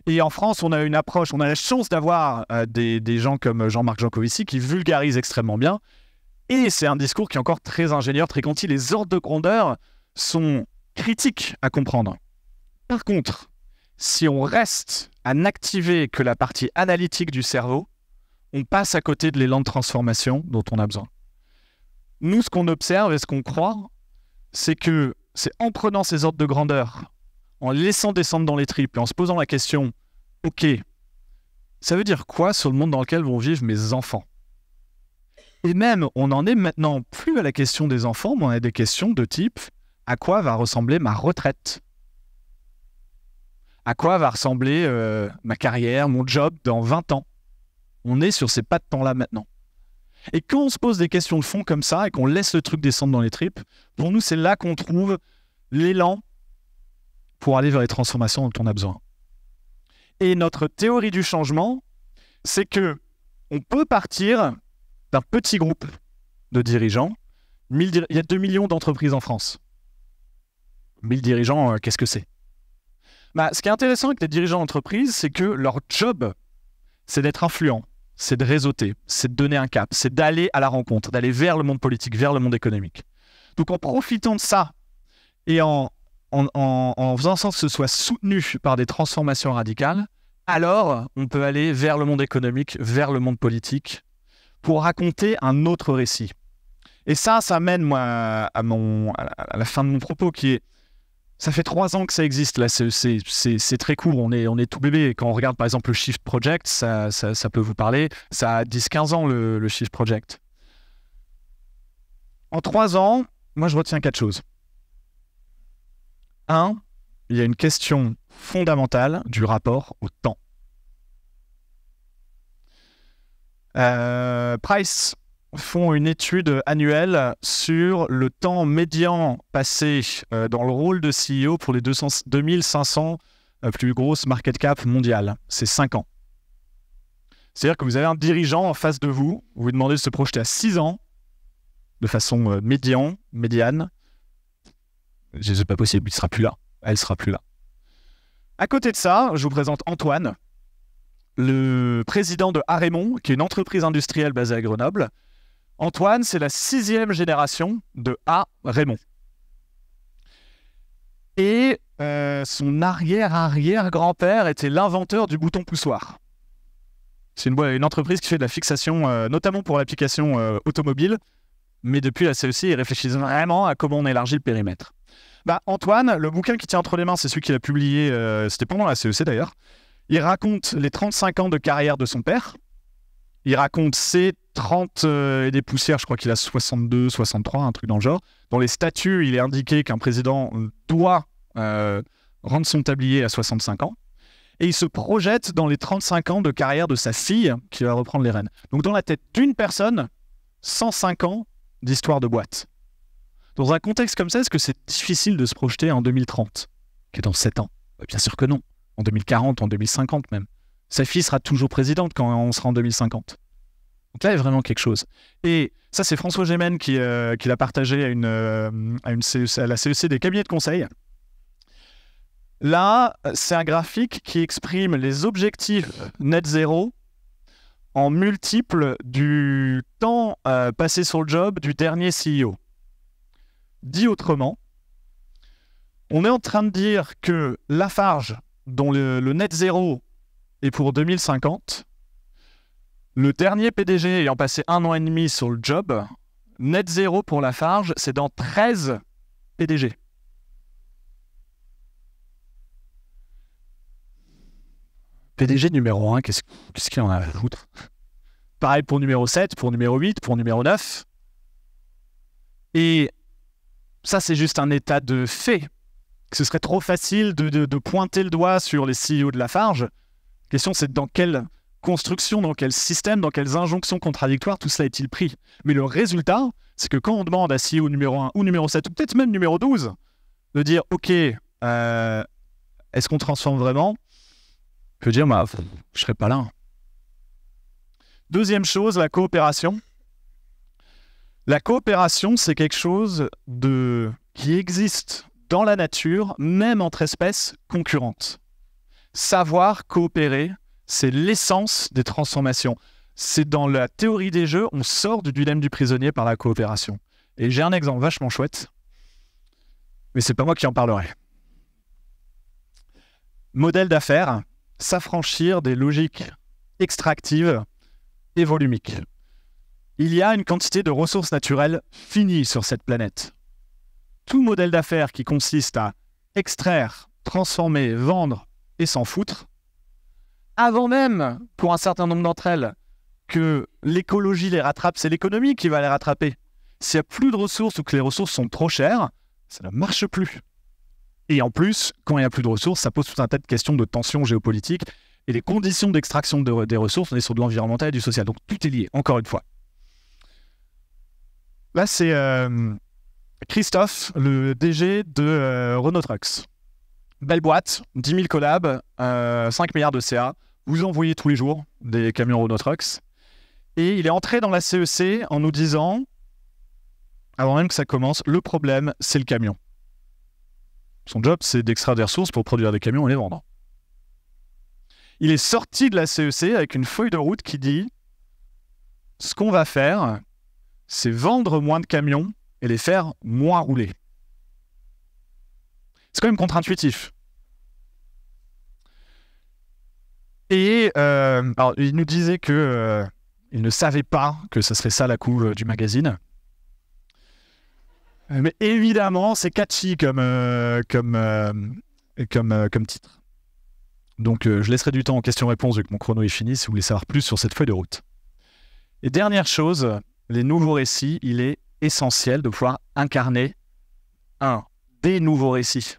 Et en France, on a une approche, on a la chance d'avoir des gens comme Jean-Marc Jancovici qui vulgarisent extrêmement bien. Et c'est un discours qui est encore très ingénieur, très quanti. Les ordres de grandeur sont critiques à comprendre. Par contre, si on reste à n'activer que la partie analytique du cerveau, on passe à côté de l'élan de transformation dont on a besoin. Nous, ce qu'on observe et ce qu'on croit, c'est que c'est en prenant ces ordres de grandeur, en les laissant descendre dans les tripes et en se posant la question « Ok, ça veut dire quoi sur le monde dans lequel vont vivre mes enfants ?» Et même, on n'en est maintenant plus à la question des enfants, mais on a des questions de type « À quoi va ressembler ma retraite ? À quoi va ressembler ma carrière, mon job dans 20 ans ?» On est sur ces pas de temps-là maintenant. Et quand on se pose des questions de fond comme ça et qu'on laisse le truc descendre dans les tripes, pour nous, c'est là qu'on trouve l'élan pour aller vers les transformations dont on a besoin. Et notre théorie du changement, c'est que on peut partir d'un petit groupe de dirigeants. Il y a 2 millions d'entreprises en France. 1000 dirigeants, qu'est-ce que c'est ? Ce qui est intéressant avec les dirigeants d'entreprise, c'est que leur job, c'est d'être influent, c'est de réseauter, c'est de donner un cap, c'est d'aller à la rencontre, d'aller vers le monde politique, vers le monde économique. Donc en profitant de ça et en faisant en sorte que ce soit soutenu par des transformations radicales, alors on peut aller vers le monde économique, vers le monde politique, pour raconter un autre récit. Et ça mène moi à la fin de mon propos qui est ça fait 3 ans que ça existe, là, c'est très court, on est tout bébé. Et quand on regarde par exemple le Shift Project, ça peut vous parler, ça a 10-15 ans le Shift Project. En 3 ans, moi je retiens 4 choses. 1, il y a une question fondamentale du rapport au temps. Price font une étude annuelle sur le temps médian passé dans le rôle de CEO pour les 2500 plus grosses market cap mondiales. C'est 5 ans. C'est-à-dire que vous avez un dirigeant en face de vous, vous lui demandez de se projeter à 6 ans, de façon médiane. C'est pas possible, il ne sera plus là. Elle sera plus là. À côté de ça, je vous présente Antoine, le président de Arémon, qui est une entreprise industrielle basée à Grenoble. Antoine, c'est la 6e génération de Arémon. Et son arrière-arrière-grand-père était l'inventeur du bouton poussoir. C'est une entreprise qui fait de la fixation, notamment pour l'application automobile, mais depuis la CEC, ils réfléchissent vraiment à comment on élargit le périmètre. Antoine, le bouquin qui tient entre les mains, c'est celui qu'il a publié, c'était pendant la CEC d'ailleurs. Il raconte les 35 ans de carrière de son père. Il raconte ses 30 et des poussières, je crois qu'il a 62, 63, un truc dans le genre. Dans les statuts, il est indiqué qu'un président doit rendre son tablier à 65 ans. Et il se projette dans les 35 ans de carrière de sa fille qui va reprendre les rênes. Donc dans la tête d'une personne, 105 ans d'histoire de boîte. Dans un contexte comme ça, est-ce que c'est difficile de se projeter en 2030, qui est dans 7 ans? Bien sûr que non. En 2040, en 2050 même. Sa fille sera toujours présidente quand on sera en 2050. Donc là, il y a vraiment quelque chose. Et ça, c'est François Gémen qui l'a partagé à la CEC des cabinets de conseil. Là, c'est un graphique qui exprime les objectifs net zéro en multiples du temps passé sur le job du dernier CEO. Dit autrement, on est en train de dire que Lafarge, dont le net zéro est pour 2050, le dernier PDG ayant passé 1 an et demi sur le job, net zéro pour Lafarge, c'est dans 13 PDG. PDG numéro 1, qu'est-ce qu'il y en a à foutre? Pareil pour numéro 7, pour numéro 8, pour numéro 9. Et ça, c'est juste un état de fait. Ce serait trop facile de pointer le doigt sur les CEO de Lafarge. La question, c'est dans quelle construction, dans quel système, dans quelles injonctions contradictoires tout cela est-il pris? Mais le résultat, c'est que quand on demande à CEO numéro 1 ou numéro 7, ou peut-être même numéro 12, de dire « Ok, est-ce qu'on transforme vraiment ?» Je peux dire « Je ne serai pas là. » Deuxième chose, la coopération. La coopération, c'est quelque chose qui existe dans la nature, même entre espèces concurrentes. Savoir coopérer, c'est l'essence des transformations. C'est dans la théorie des jeux, on sort du dilemme du prisonnier par la coopération. Et j'ai un exemple vachement chouette, mais c'est pas moi qui en parlerai. Modèle d'affaires, s'affranchir des logiques extractives et volumiques. Il y a une quantité de ressources naturelles finie sur cette planète. Tout modèle d'affaires qui consiste à extraire, transformer, vendre et s'en foutre, avant même, pour un certain nombre d'entre elles, que l'écologie les rattrape, c'est l'économie qui va les rattraper. S'il n'y a plus de ressources ou que les ressources sont trop chères, ça ne marche plus. Et en plus, quand il n'y a plus de ressources, ça pose tout un tas de questions de tensions géopolitiques et les conditions d'extraction des ressources, on est sur de l'environnemental et du social. Donc tout est lié, encore une fois. Là, c'est Christophe, le DG de Renault Trucks. Belle boîte, 10 000 collabs, 5 milliards de CA. Vous envoyez tous les jours des camions Renault Trucks. Et il est entré dans la CEC en nous disant, avant même que ça commence, le problème, c'est le camion. Son job, c'est d'extraire des ressources pour produire des camions et les vendre. Il est sorti de la CEC avec une feuille de route qui dit « Ce qu'on va faire, c'est vendre moins de camions et les faire moins rouler. » C'est quand même contre-intuitif. Et alors, il nous disait qu'il ne savait pas que ce serait ça la couve du magazine. Mais évidemment, c'est catchy comme titre. Donc, je laisserai du temps en questions-réponses vu que mon chrono est fini si vous voulez savoir plus sur cette feuille de route. Et dernière chose, les nouveaux récits, il est essentiel de pouvoir incarner des nouveaux récits.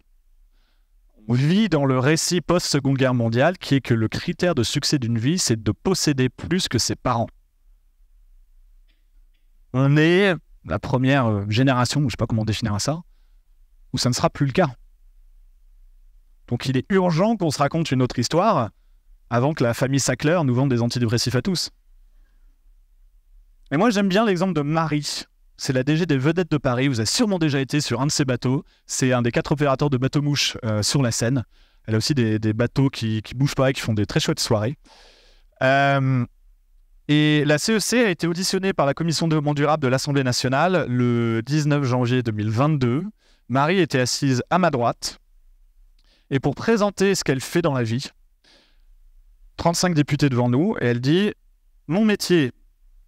On vit dans le récit post-Seconde Guerre mondiale qui est que le critère de succès d'une vie, c'est de posséder plus que ses parents. On est la première génération, je ne sais pas comment définir ça, où ça ne sera plus le cas. Donc il est urgent qu'on se raconte une autre histoire avant que la famille Sackler nous vende des antidépressifs à tous. Et moi j'aime bien l'exemple de Marie. C'est la DG des Vedettes de Paris. Vous avez sûrement déjà été sur un de ces bateaux. C'est un des 4 opérateurs de bateaux-mouches sur la Seine. Elle a aussi des bateaux qui bougent pas et qui font des très chouettes soirées. Et la CEC a été auditionnée par la Commission développement durable de l'Assemblée nationale le 19 janvier 2022. Marie était assise à ma droite. Et pour présenter ce qu'elle fait dans la vie, 35 députés devant nous, et elle dit « Mon métier »,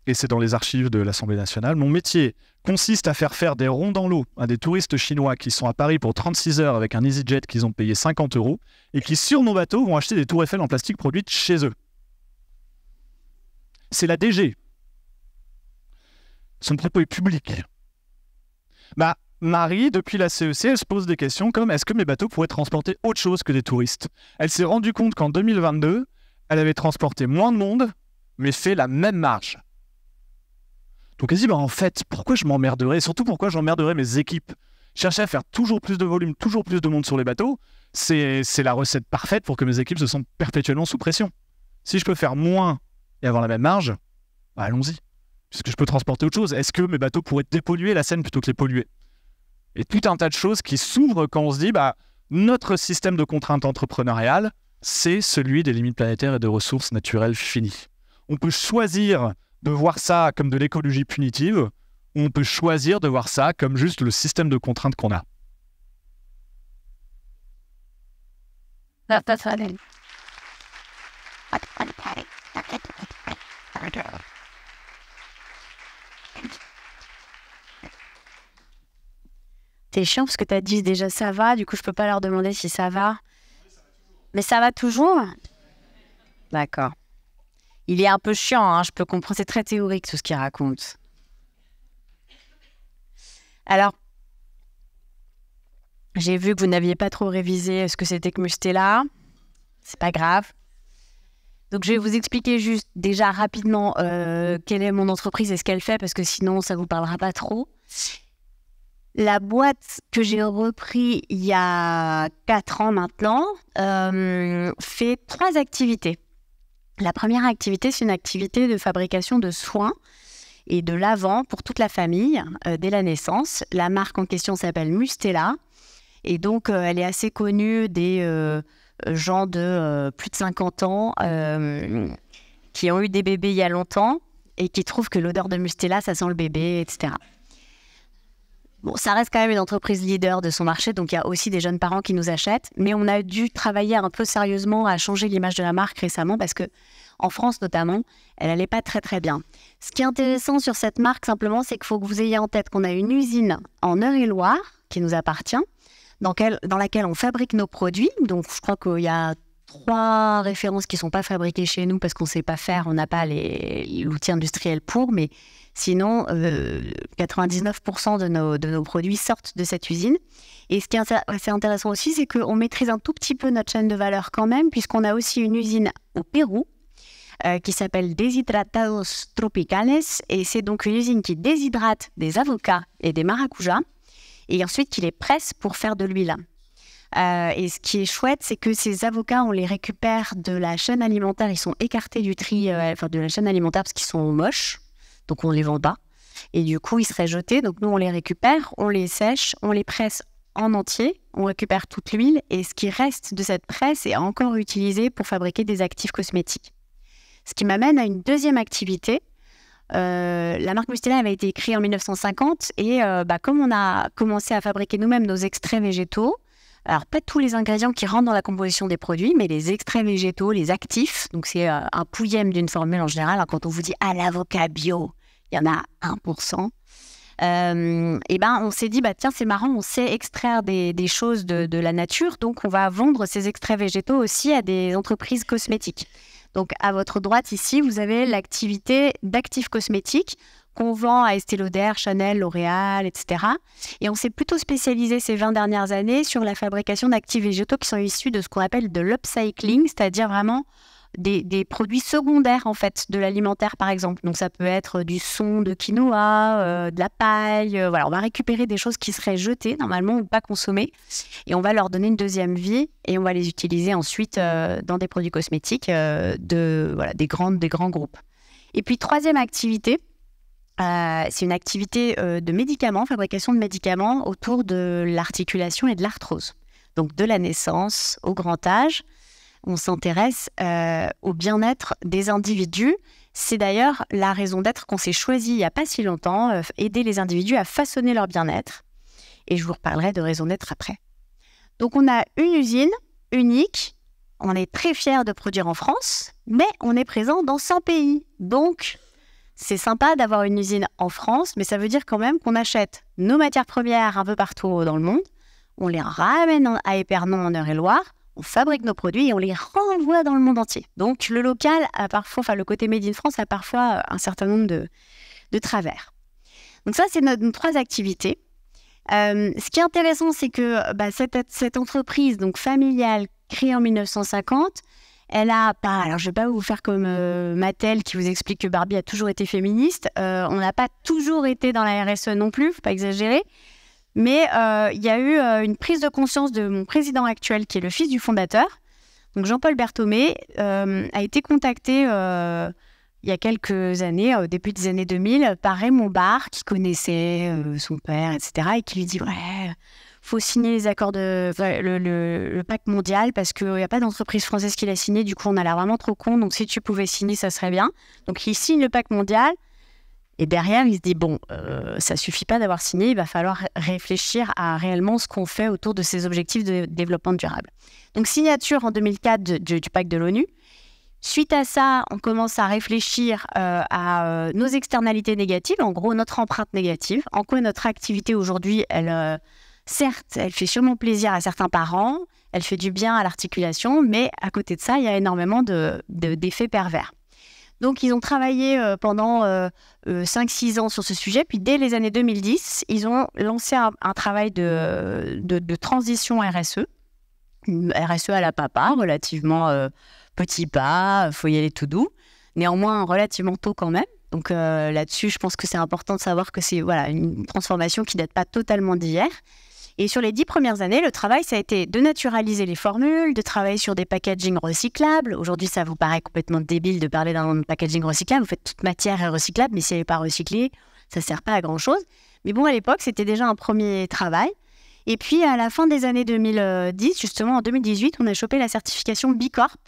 et c'est dans les archives de l'Assemblée nationale, « Mon métier consiste à faire des ronds dans l'eau à des touristes chinois qui sont à Paris pour 36 heures avec un EasyJet qu'ils ont payé 50 € et qui, sur mon bateau, vont acheter des tours Eiffel en plastique produites chez eux. » C'est la DG. Son propos est public. Marie, depuis la CEC, elle se pose des questions comme « Est-ce que mes bateaux pourraient transporter autre chose que des touristes ?» Elle s'est rendue compte qu'en 2022, elle avait transporté moins de monde, mais fait la même marge. Donc elle dit, en fait, pourquoi je m'emmerderais? Surtout pourquoi j'emmerderais mes équipes? Chercher à faire toujours plus de volume, toujours plus de monde sur les bateaux, c'est la recette parfaite pour que mes équipes se sentent perpétuellement sous pression. Si je peux faire moins et avoir la même marge, allons-y. Puisque je peux transporter autre chose. Est-ce que mes bateaux pourraient dépolluer la Seine plutôt que les polluer? Et tout un tas de choses qui s'ouvrent quand on se dit, notre système de contraintes entrepreneuriales, c'est celui des limites planétaires et de ressources naturelles finies. On peut choisir de voir ça comme de l'écologie punitive, ou on peut choisir de voir ça comme juste le système de contraintes qu'on a. C'est chiant parce que tu as dit déjà ça va, du coup je peux pas leur demander si ça va. Mais ça va toujours? D'accord. Il est un peu chiant, je peux comprendre, c'est très théorique tout ce qu'il raconte. Alors, j'ai vu que vous n'aviez pas trop révisé ce que c'était que Mustela. C'est pas grave. Donc je vais vous expliquer juste déjà rapidement quelle est mon entreprise et ce qu'elle fait, parce que sinon ça vous parlera pas trop. La boîte que j'ai repris il y a 4 ans maintenant fait 3 activités. La première activité, c'est une activité de fabrication de soins et de lavant pour toute la famille dès la naissance. La marque en question s'appelle Mustela et donc elle est assez connue des gens de plus de 50 ans qui ont eu des bébés il y a longtemps et qui trouvent que l'odeur de Mustela, ça sent le bébé, etc. Bon, ça reste quand même une entreprise leader de son marché, donc il y a aussi des jeunes parents qui nous achètent. Mais on a dû travailler un peu sérieusement à changer l'image de la marque récemment parce que en France notamment, elle n'allait pas très très bien. Ce qui est intéressant sur cette marque simplement, c'est qu'il faut que vous ayez en tête qu'on a une usine en Eure-et-Loire qui nous appartient, dans laquelle on fabrique nos produits. Donc je crois qu'il y a 3 références qui ne sont pas fabriquées chez nous parce qu'on ne sait pas faire, on n'a pas l'outil industriel pour, mais sinon 99% de nos produits sortent de cette usine. Et ce qui est assez intéressant aussi, c'est qu'on maîtrise un tout petit peu notre chaîne de valeur quand même, puisqu'on a aussi une usine au Pérou qui s'appelle Deshidratados Tropicales, et c'est donc une usine qui déshydrate des avocats et des maracujas, et ensuite qui les presse pour faire de l'huile. Et ce qui est chouette, c'est que ces avocats, on les récupère de la chaîne alimentaire, ils sont écartés du tri, de la chaîne alimentaire parce qu'ils sont moches, donc on ne les vend pas. Et du coup, ils seraient jetés, donc nous on les récupère, on les sèche, on les presse en entier, on récupère toute l'huile, et ce qui reste de cette presse est encore utilisé pour fabriquer des actifs cosmétiques. Ce qui m'amène à une deuxième activité. La marque Mustela avait été créée en 1950 et comme on a commencé à fabriquer nous-mêmes nos extraits végétaux, alors pas tous les ingrédients qui rentrent dans la composition des produits, mais les extraits végétaux, les actifs, donc c'est un pouillème d'une formule en général. Quand on vous dit « ah, l'avocat bio », il y en a 1%. On s'est dit, tiens, c'est marrant, on sait extraire des choses de la nature, donc on va vendre ces extraits végétaux aussi à des entreprises cosmétiques. Donc, à votre droite ici, vous avez l'activité d'actifs cosmétiques qu'on vend à Estée Lauder, Chanel, L'Oréal, etc. Et on s'est plutôt spécialisé ces 20 dernières années sur la fabrication d'actifs végétaux qui sont issus de ce qu'on appelle de l'upcycling, c'est-à-dire vraiment des produits secondaires en fait de l'alimentaire par exemple. Donc ça peut être du son de quinoa, de la paille, voilà, on va récupérer des choses qui seraient jetées normalement ou pas consommées et on va leur donner une deuxième vie et on va les utiliser ensuite dans des produits cosmétiques des grands groupes. Et puis troisième activité, c'est une activité de médicaments, fabrication de médicaments autour de l'articulation et de l'arthrose. Donc de la naissance au grand âge. On s'intéresse au bien-être des individus. C'est d'ailleurs la raison d'être qu'on s'est choisi il n'y a pas si longtemps, aider les individus à façonner leur bien-être. Et je vous reparlerai de raison d'être après. Donc on a une usine unique, on est très fiers de produire en France, mais on est présent dans 100 pays. Donc c'est sympa d'avoir une usine en France, mais ça veut dire quand même qu'on achète nos matières premières un peu partout dans le monde, on les ramène à Épernon en Eure-et-Loire, on fabrique nos produits et on les renvoie dans le monde entier. Donc, le local a parfois, le côté Made in France a parfois un certain nombre de travers. Donc ça, c'est nos 3 activités. Ce qui est intéressant, c'est que cette entreprise donc familiale créée en 1950, elle a pas... Alors, je ne vais pas vous faire comme Mattel qui vous explique que Barbie a toujours été féministe. On n'a pas toujours été dans la RSE non plus, il ne faut pas exagérer. Mais il y a eu une prise de conscience de mon président actuel, qui est le fils du fondateur. Donc Jean-Paul Berthomé a été contacté il y a quelques années, au début des années 2000, par Raymond Barre, qui connaissait son père, etc. Et qui lui dit « Ouais, faut signer les accords le pacte mondial parce qu'il n'y a pas d'entreprise française qui l'a signé. Du coup, on a l'air vraiment trop con. Donc, si tu pouvais signer, ça serait bien. » Donc, il signe le pacte mondial. Et derrière, il se dit, bon, ça ne suffit pas d'avoir signé, il va falloir réfléchir à réellement ce qu'on fait autour de ces objectifs de développement durable. Donc, signature en 2004 du pacte de l'ONU. Suite à ça, on commence à réfléchir à nos externalités négatives, en gros, notre empreinte négative. En quoi notre activité aujourd'hui, certes, elle fait sûrement plaisir à certains parents, elle fait du bien à l'articulation, mais à côté de ça, il y a énormément d'effets pervers. Donc, ils ont travaillé pendant 5-6 ans sur ce sujet. Puis, dès les années 2010, ils ont lancé un travail de transition RSE. Une RSE à la papa, relativement petit pas, faut y aller tout doux. Néanmoins, relativement tôt quand même. Donc, là-dessus, je pense que c'est important de savoir que c'est une transformation qui ne date pas totalement d'hier. Et sur les 10 premières années, le travail, ça a été de naturaliser les formules, de travailler sur des packaging recyclables. Aujourd'hui, ça vous paraît complètement débile de parler d'un packaging recyclable. Vous faites toute matière est recyclable, mais si elle n'est pas recyclée, ça ne sert pas à grand-chose. Mais bon, à l'époque, c'était déjà un premier travail. Et puis, à la fin des années 2010, justement, en 2018, on a chopé la certification B Corp,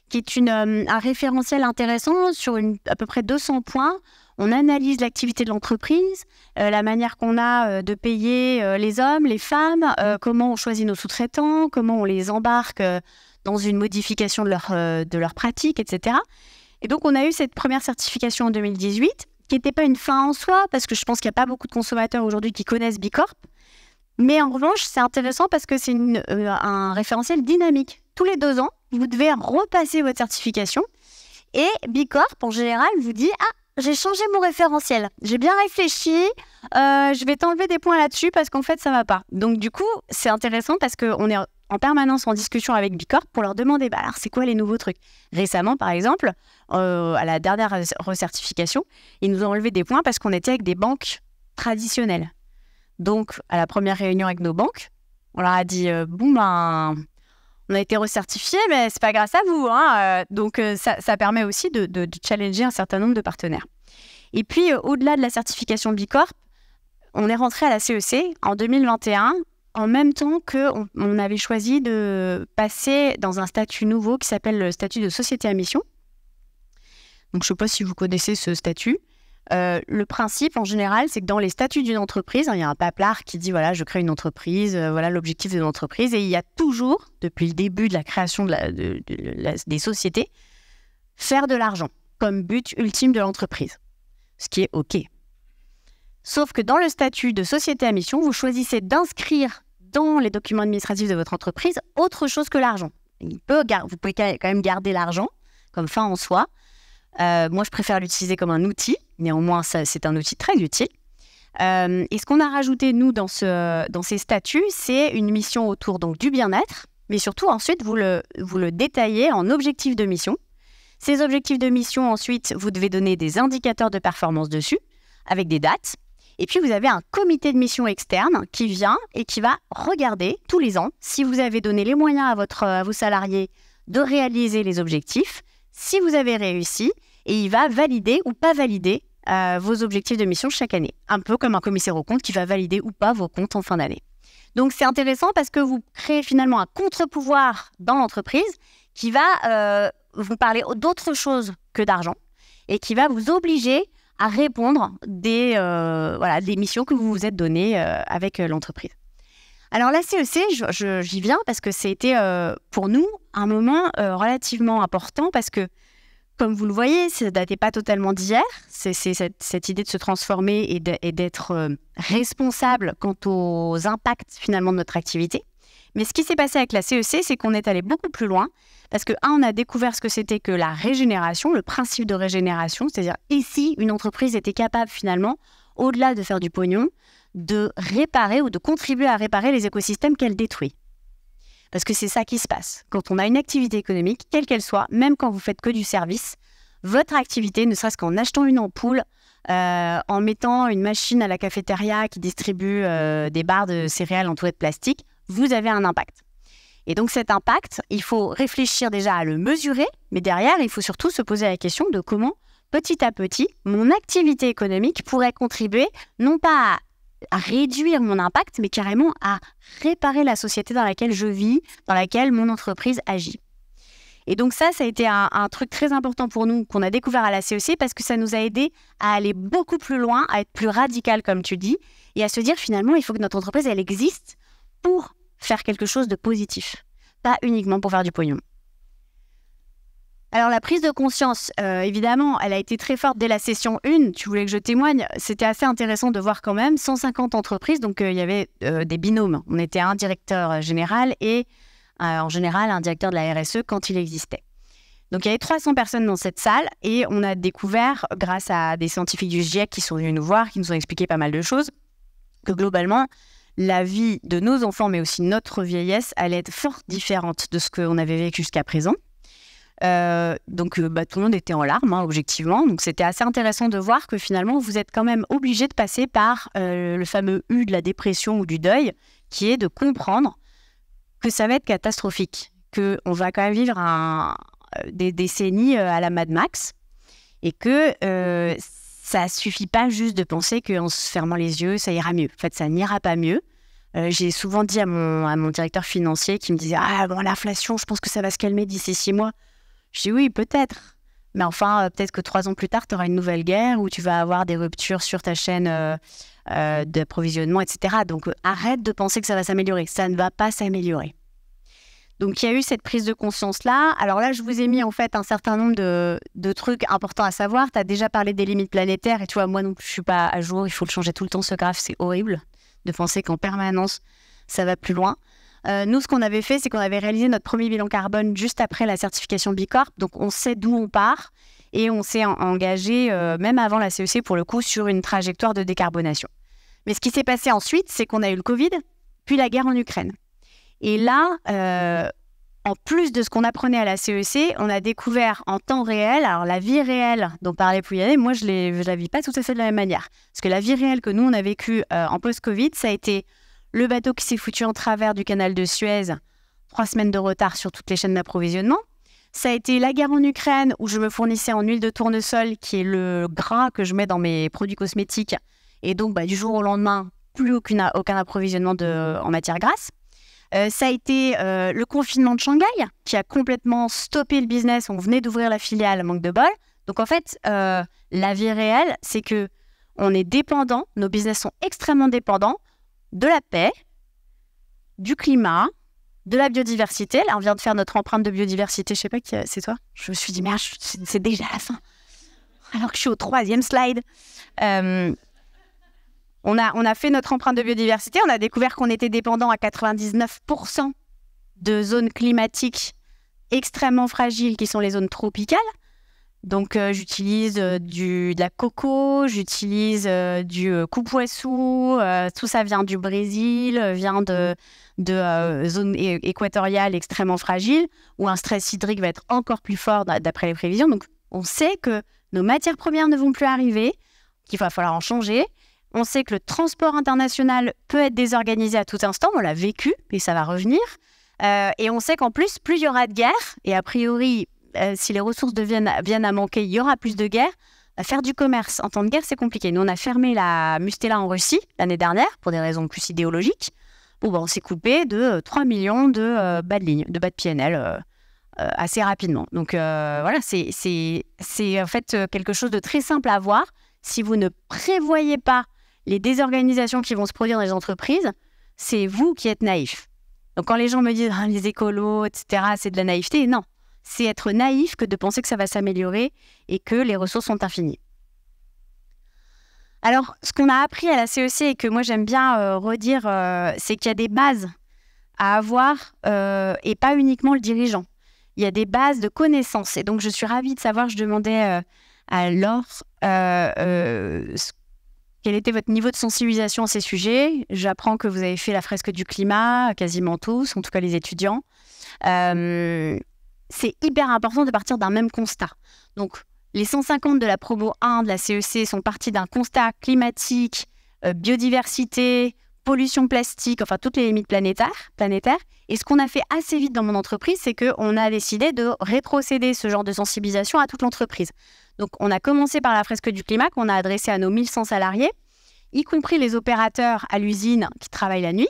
qui est un référentiel intéressant sur à peu près 200 points. On analyse l'activité de l'entreprise, la manière qu'on a de payer les hommes, les femmes, comment on choisit nos sous-traitants, comment on les embarque dans une modification de leurs pratiques, etc. Et donc, on a eu cette première certification en 2018, qui n'était pas une fin en soi, parce que je pense qu'il n'y a pas beaucoup de consommateurs aujourd'hui qui connaissent B Corp. Mais en revanche, c'est intéressant parce que c'est un référentiel dynamique. Tous les 2 ans, vous devez repasser votre certification. Et B Corp, en général, vous dit « Ah, j'ai changé mon référentiel. J'ai bien réfléchi. Je vais t'enlever des points là-dessus parce qu'en fait, ça ne va pas. » Donc, du coup, c'est intéressant parce qu'on est en permanence en discussion avec B Corp pour leur demander alors, c'est quoi les nouveaux trucs ? Récemment, par exemple, à la dernière recertification, ils nous ont enlevé des points parce qu'on était avec des banques traditionnelles. Donc, à la première réunion avec nos banques, on leur a dit on a été recertifiés, mais c'est pas grâce à vous. Donc, ça permet aussi de challenger un certain nombre de partenaires. Et puis, au-delà de la certification B Corp, on est rentré à la CEC en 2021, en même temps qu'on avait choisi de passer dans un statut nouveau qui s'appelle le statut de société à mission. Donc, je ne sais pas si vous connaissez ce statut. Le principe, en général, c'est que dans les statuts d'une entreprise, il y a un paplard qui dit, voilà, je crée une entreprise, voilà l'objectif de l'entreprise. Et il y a toujours, depuis le début de la création des sociétés, faire de l'argent comme but ultime de l'entreprise. Ce qui est OK. Sauf que dans le statut de société à mission, vous choisissez d'inscrire dans les documents administratifs de votre entreprise autre chose que l'argent. Vous pouvez quand même garder l'argent comme fin en soi, Moi, je préfère l'utiliser comme un outil. Néanmoins, c'est un outil très utile. Et ce qu'on a rajouté, nous, dans ces statuts, c'est une mission autour donc, du bien-être, mais surtout, ensuite, vous le détaillez en objectifs de mission. Ces objectifs de mission, ensuite, vous devez donner des indicateurs de performance dessus, avec des dates. Et puis, vous avez un comité de mission externe qui vient et qui va regarder tous les ans si vous avez donné les moyens à vos salariés de réaliser les objectifs, si vous avez réussi, et il va valider ou pas valider vos objectifs de mission chaque année. Un peu comme un commissaire aux comptes qui va valider ou pas vos comptes en fin d'année. Donc, c'est intéressant parce que vous créez finalement un contre-pouvoir dans l'entreprise qui va vous parler d'autre chose que d'argent et qui va vous obliger à répondre des missions que vous vous êtes données avec l'entreprise. Alors, la CEC, j'y viens parce que c'était pour nous un moment relativement important parce que, comme vous le voyez, ça ne datait pas totalement d'hier. C'est cette idée de se transformer et d'être responsable quant aux impacts finalement de notre activité. Mais ce qui s'est passé avec la CEC, c'est qu'on est allé beaucoup plus loin parce que, on a découvert ce que c'était que la régénération, le principe de régénération, c'est-à-dire ici, une entreprise était capable finalement, au-delà de faire du pognon, de réparer ou de contribuer à réparer les écosystèmes qu'elle détruit. Parce que c'est ça qui se passe. Quand on a une activité économique, quelle qu'elle soit, même quand vous faites que du service, votre activité, ne serait-ce qu'en achetant une ampoule, en mettant une machine à la cafétéria qui distribue des barres de céréales entourées de plastique, vous avez un impact. Et donc cet impact, il faut réfléchir déjà à le mesurer, mais derrière, il faut surtout se poser la question de comment, petit à petit, mon activité économique pourrait contribuer, non pas à réduire mon impact, mais carrément à réparer la société dans laquelle je vis, dans laquelle mon entreprise agit. Et donc ça a été un truc très important pour nous qu'on a découvert à la CEC parce que ça nous a aidé à aller beaucoup plus loin, à être plus radical, comme tu dis, et à se dire finalement, il faut que notre entreprise, elle existe pour faire quelque chose de positif, pas uniquement pour faire du pognon. Alors la prise de conscience, évidemment, elle a été très forte dès la session 1. Tu voulais que je témoigne. C'était assez intéressant de voir quand même 150 entreprises. Donc il y avait des binômes. On était un directeur général et en général un directeur de la RSE quand il existait. Donc il y avait 300 personnes dans cette salle et on a découvert, grâce à des scientifiques du GIEC qui sont venus nous voir, qui nous ont expliqué pas mal de choses, que globalement, la vie de nos enfants, mais aussi notre vieillesse, allait être fort différente de ce qu'on avait vécu jusqu'à présent. Donc tout le monde était en larmes, objectivement. Donc c'était assez intéressant de voir que finalement, vous êtes quand même obligé de passer par le fameux U de la dépression ou du deuil, qui est de comprendre que ça va être catastrophique, qu'on va quand même vivre des décennies à la Mad Max et que ça ne suffit pas juste de penser qu'en se fermant les yeux, ça ira mieux. En fait, ça n'ira pas mieux. J'ai souvent dit à mon directeur financier qui me disait « Ah, bon, l'inflation, je pense que ça va se calmer d'ici 6 mois. » Je dis « Oui, peut-être. Mais enfin, peut-être que 3 ans plus tard, tu auras une nouvelle guerre où tu vas avoir des ruptures sur ta chaîne d'approvisionnement, etc. Donc, arrête de penser que ça va s'améliorer. Ça ne va pas s'améliorer. » Donc, il y a eu cette prise de conscience-là. Alors là, je vous ai mis en fait un certain nombre de trucs importants à savoir. Tu as déjà parlé des limites planétaires et tu vois, moi non plus, je ne suis pas à jour. Il faut le changer tout le temps, ce graphe. C'est horrible de penser qu'en permanence, ça va plus loin. Nous, ce qu'on avait fait, c'est qu'on avait réalisé notre premier bilan carbone juste après la certification B Corp. Donc, on sait d'où on part et on s'est engagé, même avant la CEC, pour le coup, sur une trajectoire de décarbonation. Mais ce qui s'est passé ensuite, c'est qu'on a eu le Covid, puis la guerre en Ukraine. Et là, en plus de ce qu'on apprenait à la CEC, on a découvert en temps réel, alors la vie réelle dont parlait Pouyanné, moi je la vis pas tout à fait de la même manière. Parce que la vie réelle que nous, on a vécue en post-Covid, ça a été le bateau qui s'est foutu en travers du canal de Suez, 3 semaines de retard sur toutes les chaînes d'approvisionnement. Ça a été la guerre en Ukraine où je me fournissais en huile de tournesol, qui est le gras que je mets dans mes produits cosmétiques. Et donc, du jour au lendemain, plus aucun approvisionnement en matière grasse. Ça a été le confinement de Shanghai qui a complètement stoppé le business. On venait d'ouvrir la filiale, manque de bol. Donc en fait, la vie réelle, c'est que on est dépendant, nos business sont extrêmement dépendants de la paix, du climat, de la biodiversité. Là, on vient de faire notre empreinte de biodiversité. Je sais pas qui c'est toi. Je me suis dit, merde, c'est déjà la fin. Alors que je suis au 3e slide. On a fait notre empreinte de biodiversité. On a découvert qu'on était dépendant à 99% de zones climatiques extrêmement fragiles qui sont les zones tropicales. Donc, j'utilise de la coco, j'utilise du cupuaçu. Tout ça vient du Brésil, vient de zone équatoriale extrêmement fragile, où un stress hydrique va être encore plus fort d'après les prévisions. Donc, on sait que nos matières premières ne vont plus arriver, qu'il va falloir en changer. On sait que le transport international peut être désorganisé à tout instant. On l'a vécu, et ça va revenir. Et on sait qu'en plus il y aura de guerre, et a priori, si les ressources viennent à manquer, il y aura plus de guerre. Faire du commerce en temps de guerre, c'est compliqué. Nous, on a fermé la Mustela en Russie l'année dernière, pour des raisons plus idéologiques. On s'est coupé de 3 millions de bas de ligne, de bas de PNL assez rapidement. Donc voilà, c'est en fait quelque chose de très simple à voir. Si vous ne prévoyez pas les désorganisations qui vont se produire dans les entreprises, c'est vous qui êtes naïf. Donc quand les gens me disent les écolos, etc., c'est de la naïveté, non. C'est être naïf que de penser que ça va s'améliorer et que les ressources sont infinies. Alors, ce qu'on a appris à la CEC et que moi j'aime bien redire, c'est qu'il y a des bases à avoir et pas uniquement le dirigeant. Il y a des bases de connaissances. Et donc, je suis ravie de savoir, je demandais à Laure quel était votre niveau de sensibilisation à ces sujets. J'apprends que vous avez fait la fresque du climat, quasiment tous, en tout cas les étudiants. C'est hyper important de partir d'un même constat. Donc, les 150 de la promo 1 de la CEC sont partis d'un constat climatique, biodiversité, pollution plastique, enfin toutes les limites planétaires. Et ce qu'on a fait assez vite dans mon entreprise, c'est qu'on a décidé de rétrocéder ce genre de sensibilisation à toute l'entreprise. Donc, on a commencé par la fresque du climat qu'on a adressée à nos 1100 salariés, y compris les opérateurs à l'usine qui travaillent la nuit.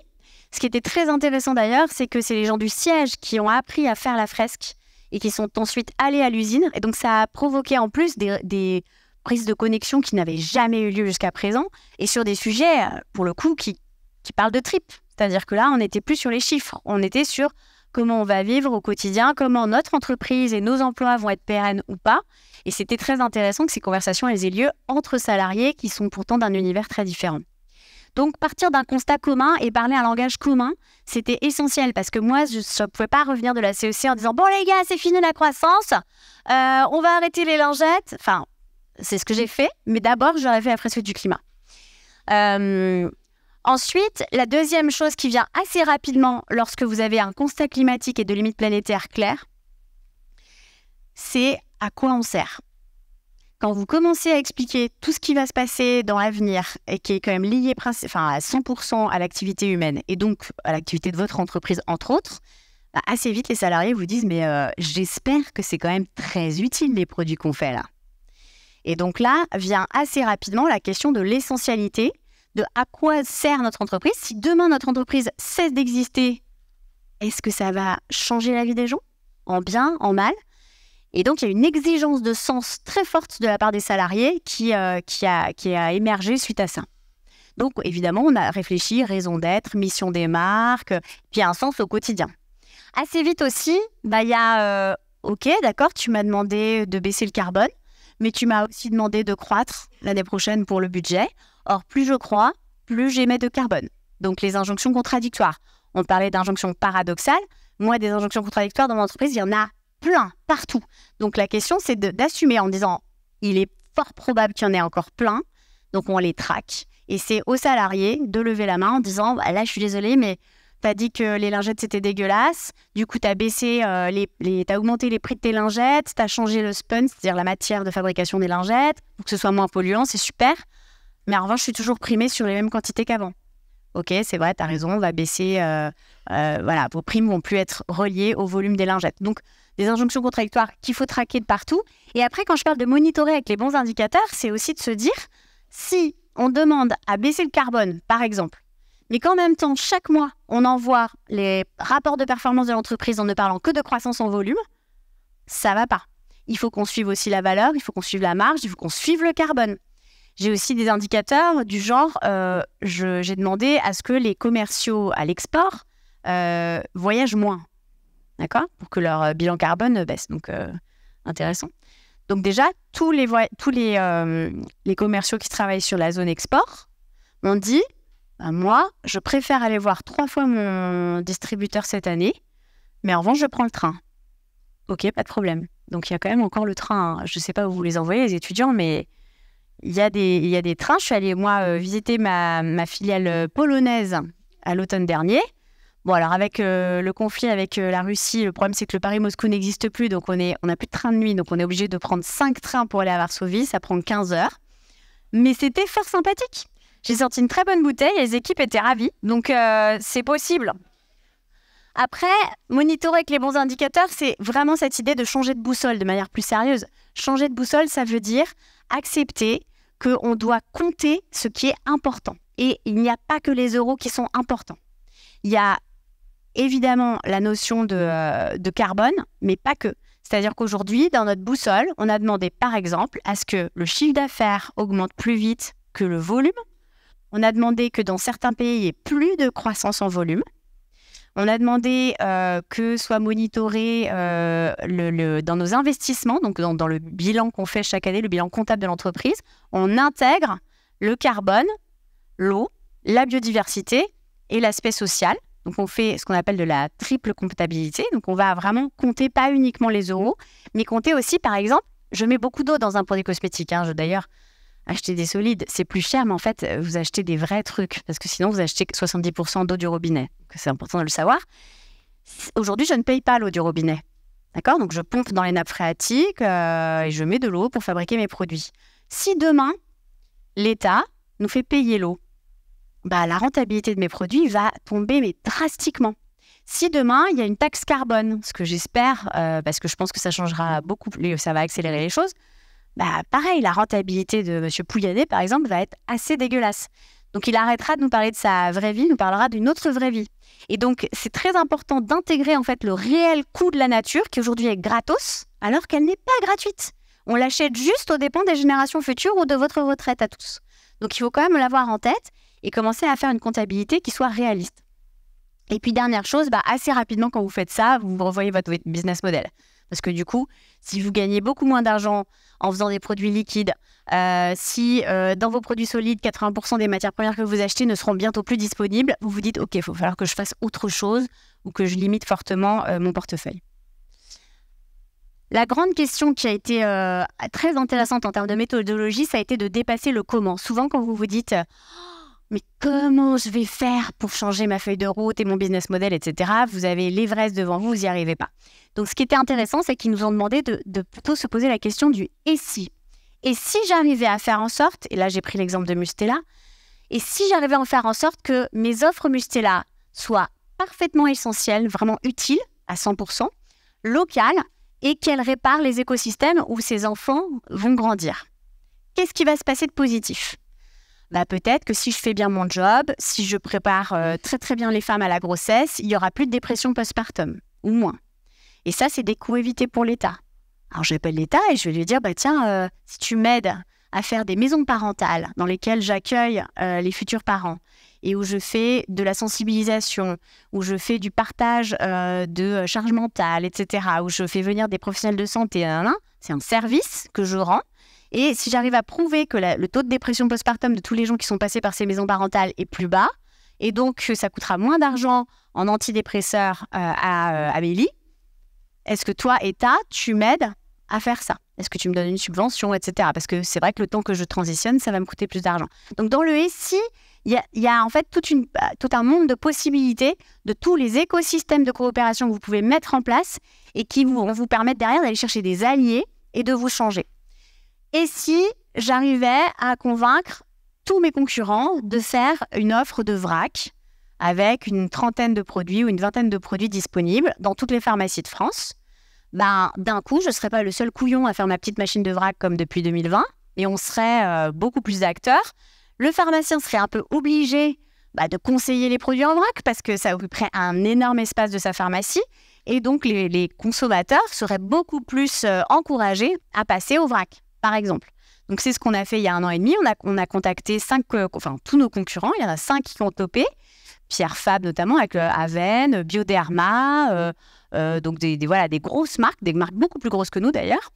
Ce qui était très intéressant d'ailleurs, c'est que c'est les gens du siège qui ont appris à faire la fresque et qui sont ensuite allés à l'usine. Et donc, ça a provoqué en plus des prises de connexion qui n'avaient jamais eu lieu jusqu'à présent et sur des sujets, pour le coup, qui parlent de tripes. C'est-à-dire que là, on n'était plus sur les chiffres. On était sur comment on va vivre au quotidien, comment notre entreprise et nos emplois vont être pérennes ou pas. Et c'était très intéressant que ces conversations elles aient lieu entre salariés qui sont pourtant d'un univers très différent. Donc, partir d'un constat commun et parler un langage commun, c'était essentiel parce que moi, je ne pouvais pas revenir de la CEC en disant « Bon les gars, c'est fini la croissance, on va arrêter les lingettes ». Enfin, c'est ce que j'ai fait, mais d'abord, j'aurais fait la fresque du climat. Ensuite, la deuxième chose qui vient assez rapidement lorsque vous avez un constat climatique et de limites planétaires claires, c'est à quoi on sert. Quand vous commencez à expliquer tout ce qui va se passer dans l'avenir et qui est quand même lié à 100% à l'activité humaine et donc à l'activité de votre entreprise, entre autres, assez vite, les salariés vous disent « Mais j'espère que c'est quand même très utile les produits qu'on fait là ». Et donc là, vient assez rapidement la question de l'essentialité, de à quoi sert notre entreprise. Si demain, notre entreprise cesse d'exister, est-ce que ça va changer la vie des gens ? En bien, en mal ? Et donc, il y a une exigence de sens très forte de la part des salariés qui a émergé suite à ça. Donc, évidemment, on a réfléchi, raison d'être, mission des marques, puis un sens au quotidien. Assez vite aussi, il y a OK, d'accord, tu m'as demandé de baisser le carbone, mais tu m'as aussi demandé de croître l'année prochaine pour le budget. Or, plus je crois, plus j'émets de carbone. Donc, les injonctions contradictoires. On parlait d'injonctions paradoxales. Moi, des injonctions contradictoires dans mon entreprise, il y en a plein, partout. Donc, la question, c'est d'assumer en disant, il est fort probable qu'il y en ait encore plein, donc on les traque. Et c'est aux salariés de lever la main en disant, là, je suis désolée, mais t'as dit que les lingettes, c'était dégueulasse. Du coup, t'as baissé, t'as augmenté les prix de tes lingettes, t'as changé le spun, c'est-à-dire la matière de fabrication des lingettes, pour que ce soit moins polluant, c'est super. Mais en revanche, je suis toujours primée sur les mêmes quantités qu'avant. Ok, c'est vrai, t'as raison, on va baisser, vos primes vont plus être reliées au volume des lingettes. Donc, des injonctions contradictoires qu'il faut traquer de partout. Et après, quand je parle de monitorer avec les bons indicateurs, c'est aussi de se dire, si on demande à baisser le carbone, par exemple, mais qu'en même temps, chaque mois, on envoie les rapports de performance de l'entreprise en ne parlant que de croissance en volume, ça va pas. Il faut qu'on suive aussi la valeur, il faut qu'on suive la marge, il faut qu'on suive le carbone. J'ai aussi des indicateurs du genre, j'ai demandé à ce que les commerciaux à l'export voyagent moins. D'accord ? Pour que leur bilan carbone baisse. Donc, intéressant. Donc déjà, tous les commerciaux qui travaillent sur la zone export m'ont dit, moi, je préfère aller voir 3 fois mon distributeur cette année, mais en revanche, je prends le train. Ok, pas de problème. Donc, il y a quand même encore le train. Hein. Je ne sais pas où vous les envoyez, les étudiants, mais il y a des trains. Je suis allée, moi, visiter ma filiale polonaise à l'automne dernier. Bon, alors, avec le conflit avec la Russie, le problème, c'est que le Paris-Moscou n'existe plus. Donc, on n'a plus de train de nuit. Donc, on est obligé de prendre 5 trains pour aller à Varsovie. Ça prend 15 heures. Mais c'était fort sympathique. J'ai sorti une très bonne bouteille et les équipes étaient ravies. Donc, c'est possible. Après, monitorer avec les bons indicateurs, c'est vraiment cette idée de changer de boussole de manière plus sérieuse. Changer de boussole, ça veut dire accepter qu'on doit compter ce qui est important. Et il n'y a pas que les euros qui sont importants. Il y a évidemment la notion de carbone, mais pas que. C'est-à-dire qu'aujourd'hui, dans notre boussole, on a demandé par exemple à ce que le chiffre d'affaires augmente plus vite que le volume. On a demandé que dans certains pays, il y ait plus de croissance en volume. On a demandé que soit monitoré dans nos investissements, donc dans le bilan qu'on fait chaque année, le bilan comptable de l'entreprise, on intègre le carbone, l'eau, la biodiversité et l'aspect social. Donc, on fait ce qu'on appelle de la triple comptabilité. Donc, on va vraiment compter pas uniquement les euros, mais compter aussi, par exemple, je mets beaucoup d'eau dans un produit cosmétique. Hein. D'ailleurs, acheter des solides, c'est plus cher, mais en fait, vous achetez des vrais trucs, parce que sinon, vous achetez 70% d'eau du robinet. C'est important de le savoir. Aujourd'hui, je ne paye pas l'eau du robinet. D'accord ? Donc, je pompe dans les nappes phréatiques et je mets de l'eau pour fabriquer mes produits. Si demain, l'État nous fait payer l'eau, la rentabilité de mes produits va tomber mais drastiquement. Si demain, il y a une taxe carbone, ce que j'espère, parce que je pense que ça changera beaucoup, ça va accélérer les choses, pareil, la rentabilité de M. Pouyanné, par exemple, va être assez dégueulasse. Donc, il arrêtera de nous parler de sa vraie vie, il nous parlera d'une autre vraie vie. Et donc, c'est très important d'intégrer en fait le réel coût de la nature, qui aujourd'hui est gratos, alors qu'elle n'est pas gratuite. On l'achète juste aux dépens des générations futures ou de votre retraite à tous. Donc, il faut quand même l'avoir en tête et commencer à faire une comptabilité qui soit réaliste. Et puis, dernière chose, assez rapidement, quand vous faites ça, vous revoyez votre business model. Parce que du coup, si vous gagnez beaucoup moins d'argent en faisant des produits liquides, si dans vos produits solides, 80% des matières premières que vous achetez ne seront bientôt plus disponibles, vous vous dites « Ok, il va falloir que je fasse autre chose ou que je limite fortement mon portefeuille ». La grande question qui a été très intéressante en termes de méthodologie, ça a été de dépasser le comment. Souvent, quand vous vous dites « Mais comment je vais faire pour changer ma feuille de route et mon business model, etc. » Vous avez l'Everest devant vous, vous n'y arrivez pas. Donc, ce qui était intéressant, c'est qu'ils nous ont demandé de plutôt se poser la question du « et si ». Et si j'arrivais à faire en sorte, et là j'ai pris l'exemple de Mustela, et si j'arrivais à en faire en sorte que mes offres Mustela soient parfaitement essentielles, vraiment utiles à 100%, locales, et qu'elles réparent les écosystèmes où ces enfants vont grandir. Qu'est-ce qui va se passer de positif ? Peut-être que si je fais bien mon job, si je prépare très très bien les femmes à la grossesse, il n'y aura plus de dépression postpartum, ou moins. Et ça, c'est des coûts évités pour l'État. Alors, j'appelle l'État et je vais lui dire, si tu m'aides à faire des maisons parentales dans lesquelles j'accueille les futurs parents et où je fais de la sensibilisation, où je fais du partage de charge mentale, etc., où je fais venir des professionnels de santé, c'est un service que je rends. Et si j'arrive à prouver que le taux de dépression postpartum de tous les gens qui sont passés par ces maisons parentales est plus bas, et donc que ça coûtera moins d'argent en antidépresseurs à Amélie, est-ce que toi, État, tu m'aides à faire ça ? Est-ce que tu me donnes une subvention, etc. Parce que c'est vrai que le temps que je transitionne, ça va me coûter plus d'argent. Donc dans le SI, il y a en fait tout un monde de possibilités de tous les écosystèmes de coopération que vous pouvez mettre en place et qui vont vous permettre derrière d'aller chercher des alliés et de vous changer. Et si j'arrivais à convaincre tous mes concurrents de faire une offre de vrac avec une trentaine de produits ou une vingtaine de produits disponibles dans toutes les pharmacies de France, d'un coup, je ne serais pas le seul couillon à faire ma petite machine de vrac comme depuis 2020 et on serait beaucoup plus d'acteurs. Le pharmacien serait un peu obligé de conseiller les produits en vrac parce que ça occuperait un énorme espace de sa pharmacie et donc les consommateurs seraient beaucoup plus encouragés à passer au vrac, par exemple. Donc, c'est ce qu'on a fait il y a 1 an et demi. On a contacté tous nos concurrents. Il y en a 5 qui ont topé. Pierre Fabre notamment, avec Aven, Bioderma, donc des grosses marques, des marques beaucoup plus grosses que nous d'ailleurs.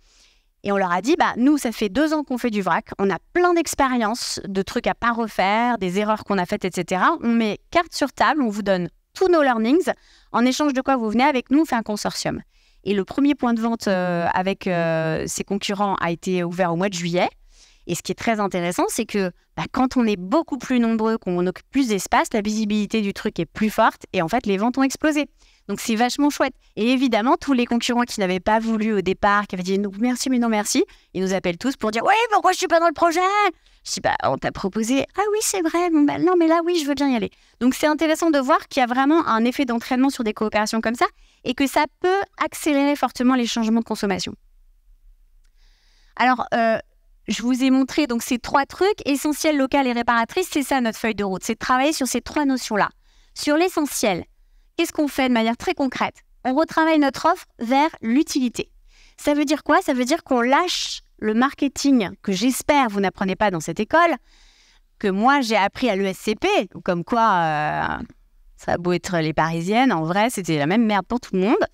Et on leur a dit, nous, ça fait 2 ans qu'on fait du vrac. On a plein d'expériences, de trucs à pas refaire, des erreurs qu'on a faites, etc. On met carte sur table, on vous donne tous nos learnings. En échange de quoi vous venez avec nous, on fait un consortium. Et le premier point de vente avec ses concurrents a été ouvert au mois de juillet. Et ce qui est très intéressant, c'est que quand on est beaucoup plus nombreux, qu'on occupe plus d'espace, la visibilité du truc est plus forte et en fait, les ventes ont explosé. Donc, c'est vachement chouette. Et évidemment, tous les concurrents qui n'avaient pas voulu au départ, qui avaient dit « non, merci, mais non, merci », ils nous appellent tous pour dire « oui, pourquoi je ne suis pas dans le projet ?» Je dis « on t'a proposé. Ah oui, c'est vrai. Bon, non, mais là, oui, je veux bien y aller. » Donc, c'est intéressant de voir qu'il y a vraiment un effet d'entraînement sur des coopérations comme ça et que ça peut accélérer fortement les changements de consommation. Alors, je vous ai montré donc ces 3 trucs, essentiel, local et réparatrice, c'est ça notre feuille de route, c'est de travailler sur ces 3 notions-là. Sur l'essentiel, qu'est-ce qu'on fait de manière très concrète? On retravaille notre offre vers l'utilité. Ça veut dire quoi? Ça veut dire qu'on lâche le marketing que j'espère vous n'apprenez pas dans cette école, que moi j'ai appris à l'ESCP, comme quoi ça a beau être les Parisiennes, en vrai c'était la même merde pour tout le monde.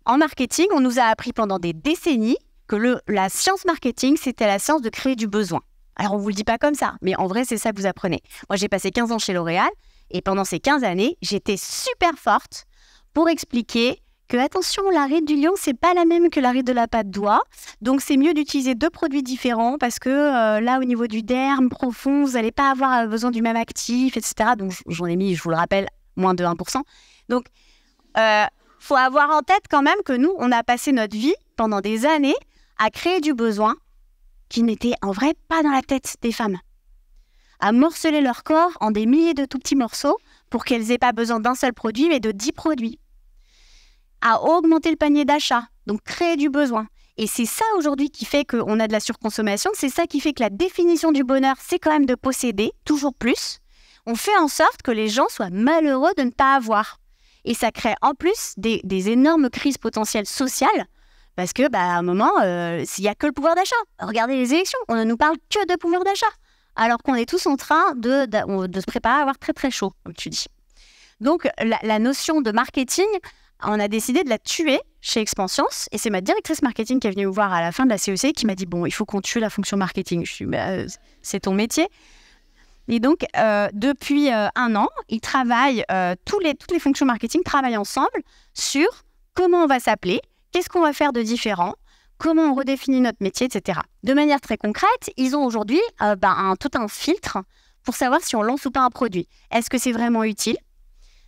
En marketing, on nous a appris pendant des décennies que la science marketing, c'était la science de créer du besoin. Alors, on ne vous le dit pas comme ça, mais en vrai, c'est ça que vous apprenez. Moi, j'ai passé 15 ans chez L'Oréal, et pendant ces 15 années, j'étais super forte pour expliquer que, attention, la ride du lion, c'est pas la même que la ride de la patte d'oie, donc c'est mieux d'utiliser 2 produits différents, parce que là, au niveau du derme profond, vous n'allez pas avoir besoin du même actif, etc. Donc, j'en ai mis, je vous le rappelle, moins de 1%. Donc, faut avoir en tête quand même que nous, on a passé notre vie, pendant des années, à créer du besoin qui n'était en vrai pas dans la tête des femmes. À morceler leur corps en des milliers de tout petits morceaux pour qu'elles n'aient pas besoin d'un seul produit, mais de 10 produits. À augmenter le panier d'achat, donc créer du besoin. Et c'est ça aujourd'hui qui fait qu'on a de la surconsommation, c'est ça qui fait que la définition du bonheur, c'est quand même de posséder toujours plus. On fait en sorte que les gens soient malheureux de ne pas avoir. Et ça crée en plus des énormes crises potentielles sociales. Parce que, à un moment, s'il n'y a que le pouvoir d'achat. Regardez les élections, on ne nous parle que de pouvoir d'achat. Alors qu'on est tous en train de se préparer à avoir très très chaud, comme tu dis. Donc, la notion de marketing, on a décidé de la tuer chez Expansience. Et c'est ma directrice marketing qui est venue me voir à la fin de la CEC qui m'a dit « bon, il faut qu'on tue la fonction marketing ». Je dis « c'est ton métier ». Et donc, depuis 1 an, ils travaillent, toutes les fonctions marketing travaillent ensemble sur comment on va s'appeler, qu'est-ce qu'on va faire de différent, comment on redéfinit notre métier, etc. De manière très concrète, ils ont aujourd'hui tout un filtre pour savoir si on lance ou pas un produit. Est-ce que c'est vraiment utile?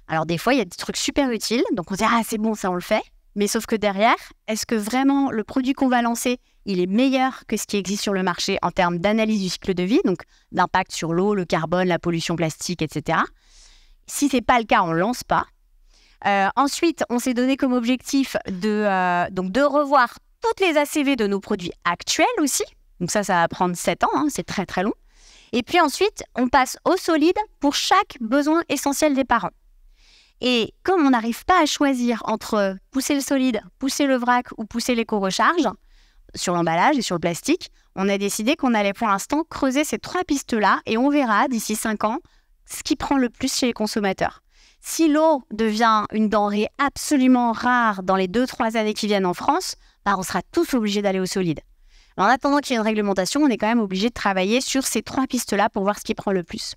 Alors des fois, il y a des trucs super utiles, donc on se dit « ah, c'est bon, ça on le fait ». Mais sauf que derrière, est-ce que vraiment le produit qu'on va lancer, il est meilleur que ce qui existe sur le marché en termes d'analyse du cycle de vie, donc d'impact sur l'eau, le carbone, la pollution plastique, etc. Si ce n'est pas le cas, on ne lance pas. Ensuite, on s'est donné comme objectif de revoir toutes les ACV de nos produits actuels aussi. Donc ça va prendre 7 ans, c'est très très long. Et puis ensuite, on passe au solide pour chaque besoin essentiel des parents. Et comme on n'arrive pas à choisir entre pousser le solide, pousser le vrac ou pousser l'éco-recharge, sur l'emballage et sur le plastique, on a décidé qu'on allait pour l'instant creuser ces 3 pistes-là et on verra d'ici 5 ans ce qui prend le plus chez les consommateurs. Si l'eau devient une denrée absolument rare dans les 2-3 années qui viennent en France, on sera tous obligés d'aller au solide. Mais en attendant qu'il y ait une réglementation, on est quand même obligé de travailler sur ces 3 pistes-là pour voir ce qui prend le plus.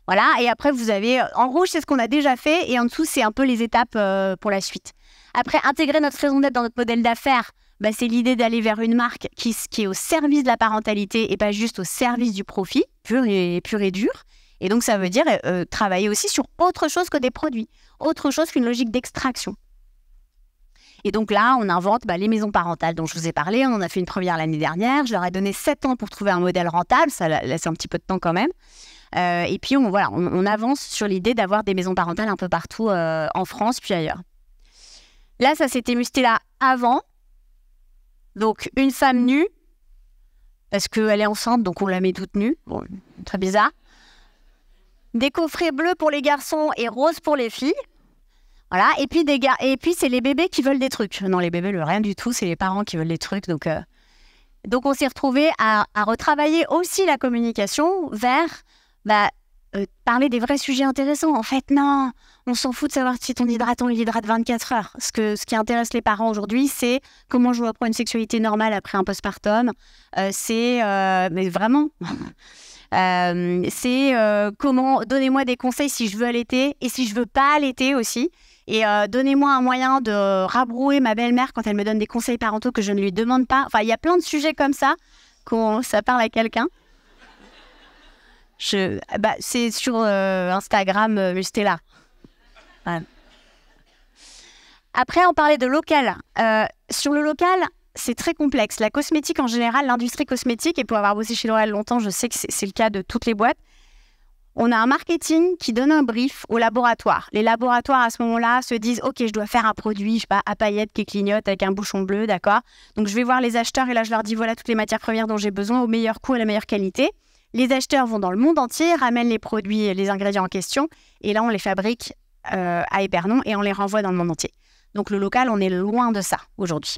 Voilà, et après vous avez, en rouge c'est ce qu'on a déjà fait et en dessous c'est un peu les étapes pour la suite. Après, intégrer notre raison d'être dans notre modèle d'affaires, c'est l'idée d'aller vers une marque qui est au service de la parentalité et pas juste au service du profit, pur et dur. Et donc, ça veut dire travailler aussi sur autre chose que des produits, autre chose qu'une logique d'extraction. Et donc là, on invente les maisons parentales dont je vous ai parlé. On en a fait une première l'année dernière. Je leur ai donné 7 ans pour trouver un modèle rentable. Ça laisse un petit peu de temps quand même. Et puis, on avance sur l'idée d'avoir des maisons parentales un peu partout en France, puis ailleurs. Là, ça s'était musté là avant. Donc, une femme nue, parce qu'elle est enceinte, donc on la met toute nue. Bon, très bizarre. Des coffrets bleus pour les garçons et roses pour les filles. Voilà. Et puis c'est les bébés qui veulent des trucs. Non, les bébés, rien du tout. C'est les parents qui veulent des trucs. Donc on s'est retrouvés à retravailler aussi la communication vers parler des vrais sujets intéressants. En fait, non, on s'en fout de savoir si ton hydratant, il hydrate 24 heures. Ce qui intéresse les parents aujourd'hui, c'est comment je reprends une sexualité normale après un postpartum. Mais vraiment... comment donnez-moi des conseils si je veux allaiter et si je veux pas allaiter aussi. Et donnez-moi un moyen de rabrouer ma belle-mère quand elle me donne des conseils parentaux que je ne lui demande pas. Enfin, il y a plein de sujets comme ça quand ça parle à quelqu'un. C'est sur Instagram, Mustela. Ouais. Après, on parlait de local. Sur le local, c'est très complexe. La cosmétique, en général, l'industrie cosmétique, et pour avoir bossé chez L'Oréal longtemps, je sais que c'est le cas de toutes les boîtes, on a un marketing qui donne un brief au laboratoire. Les laboratoires, à ce moment-là, se disent « Ok, je dois faire un produit, je sais pas, à paillettes qui clignote avec un bouchon bleu, d'accord ?» Donc, je vais voir les acheteurs et là, je leur dis « Voilà toutes les matières premières dont j'ai besoin au meilleur coût et à la meilleure qualité. » Les acheteurs vont dans le monde entier, ramènent les produits, les ingrédients en question et là, on les fabrique à Épernon et on les renvoie dans le monde entier. Donc, le local, on est loin de ça aujourd'hui.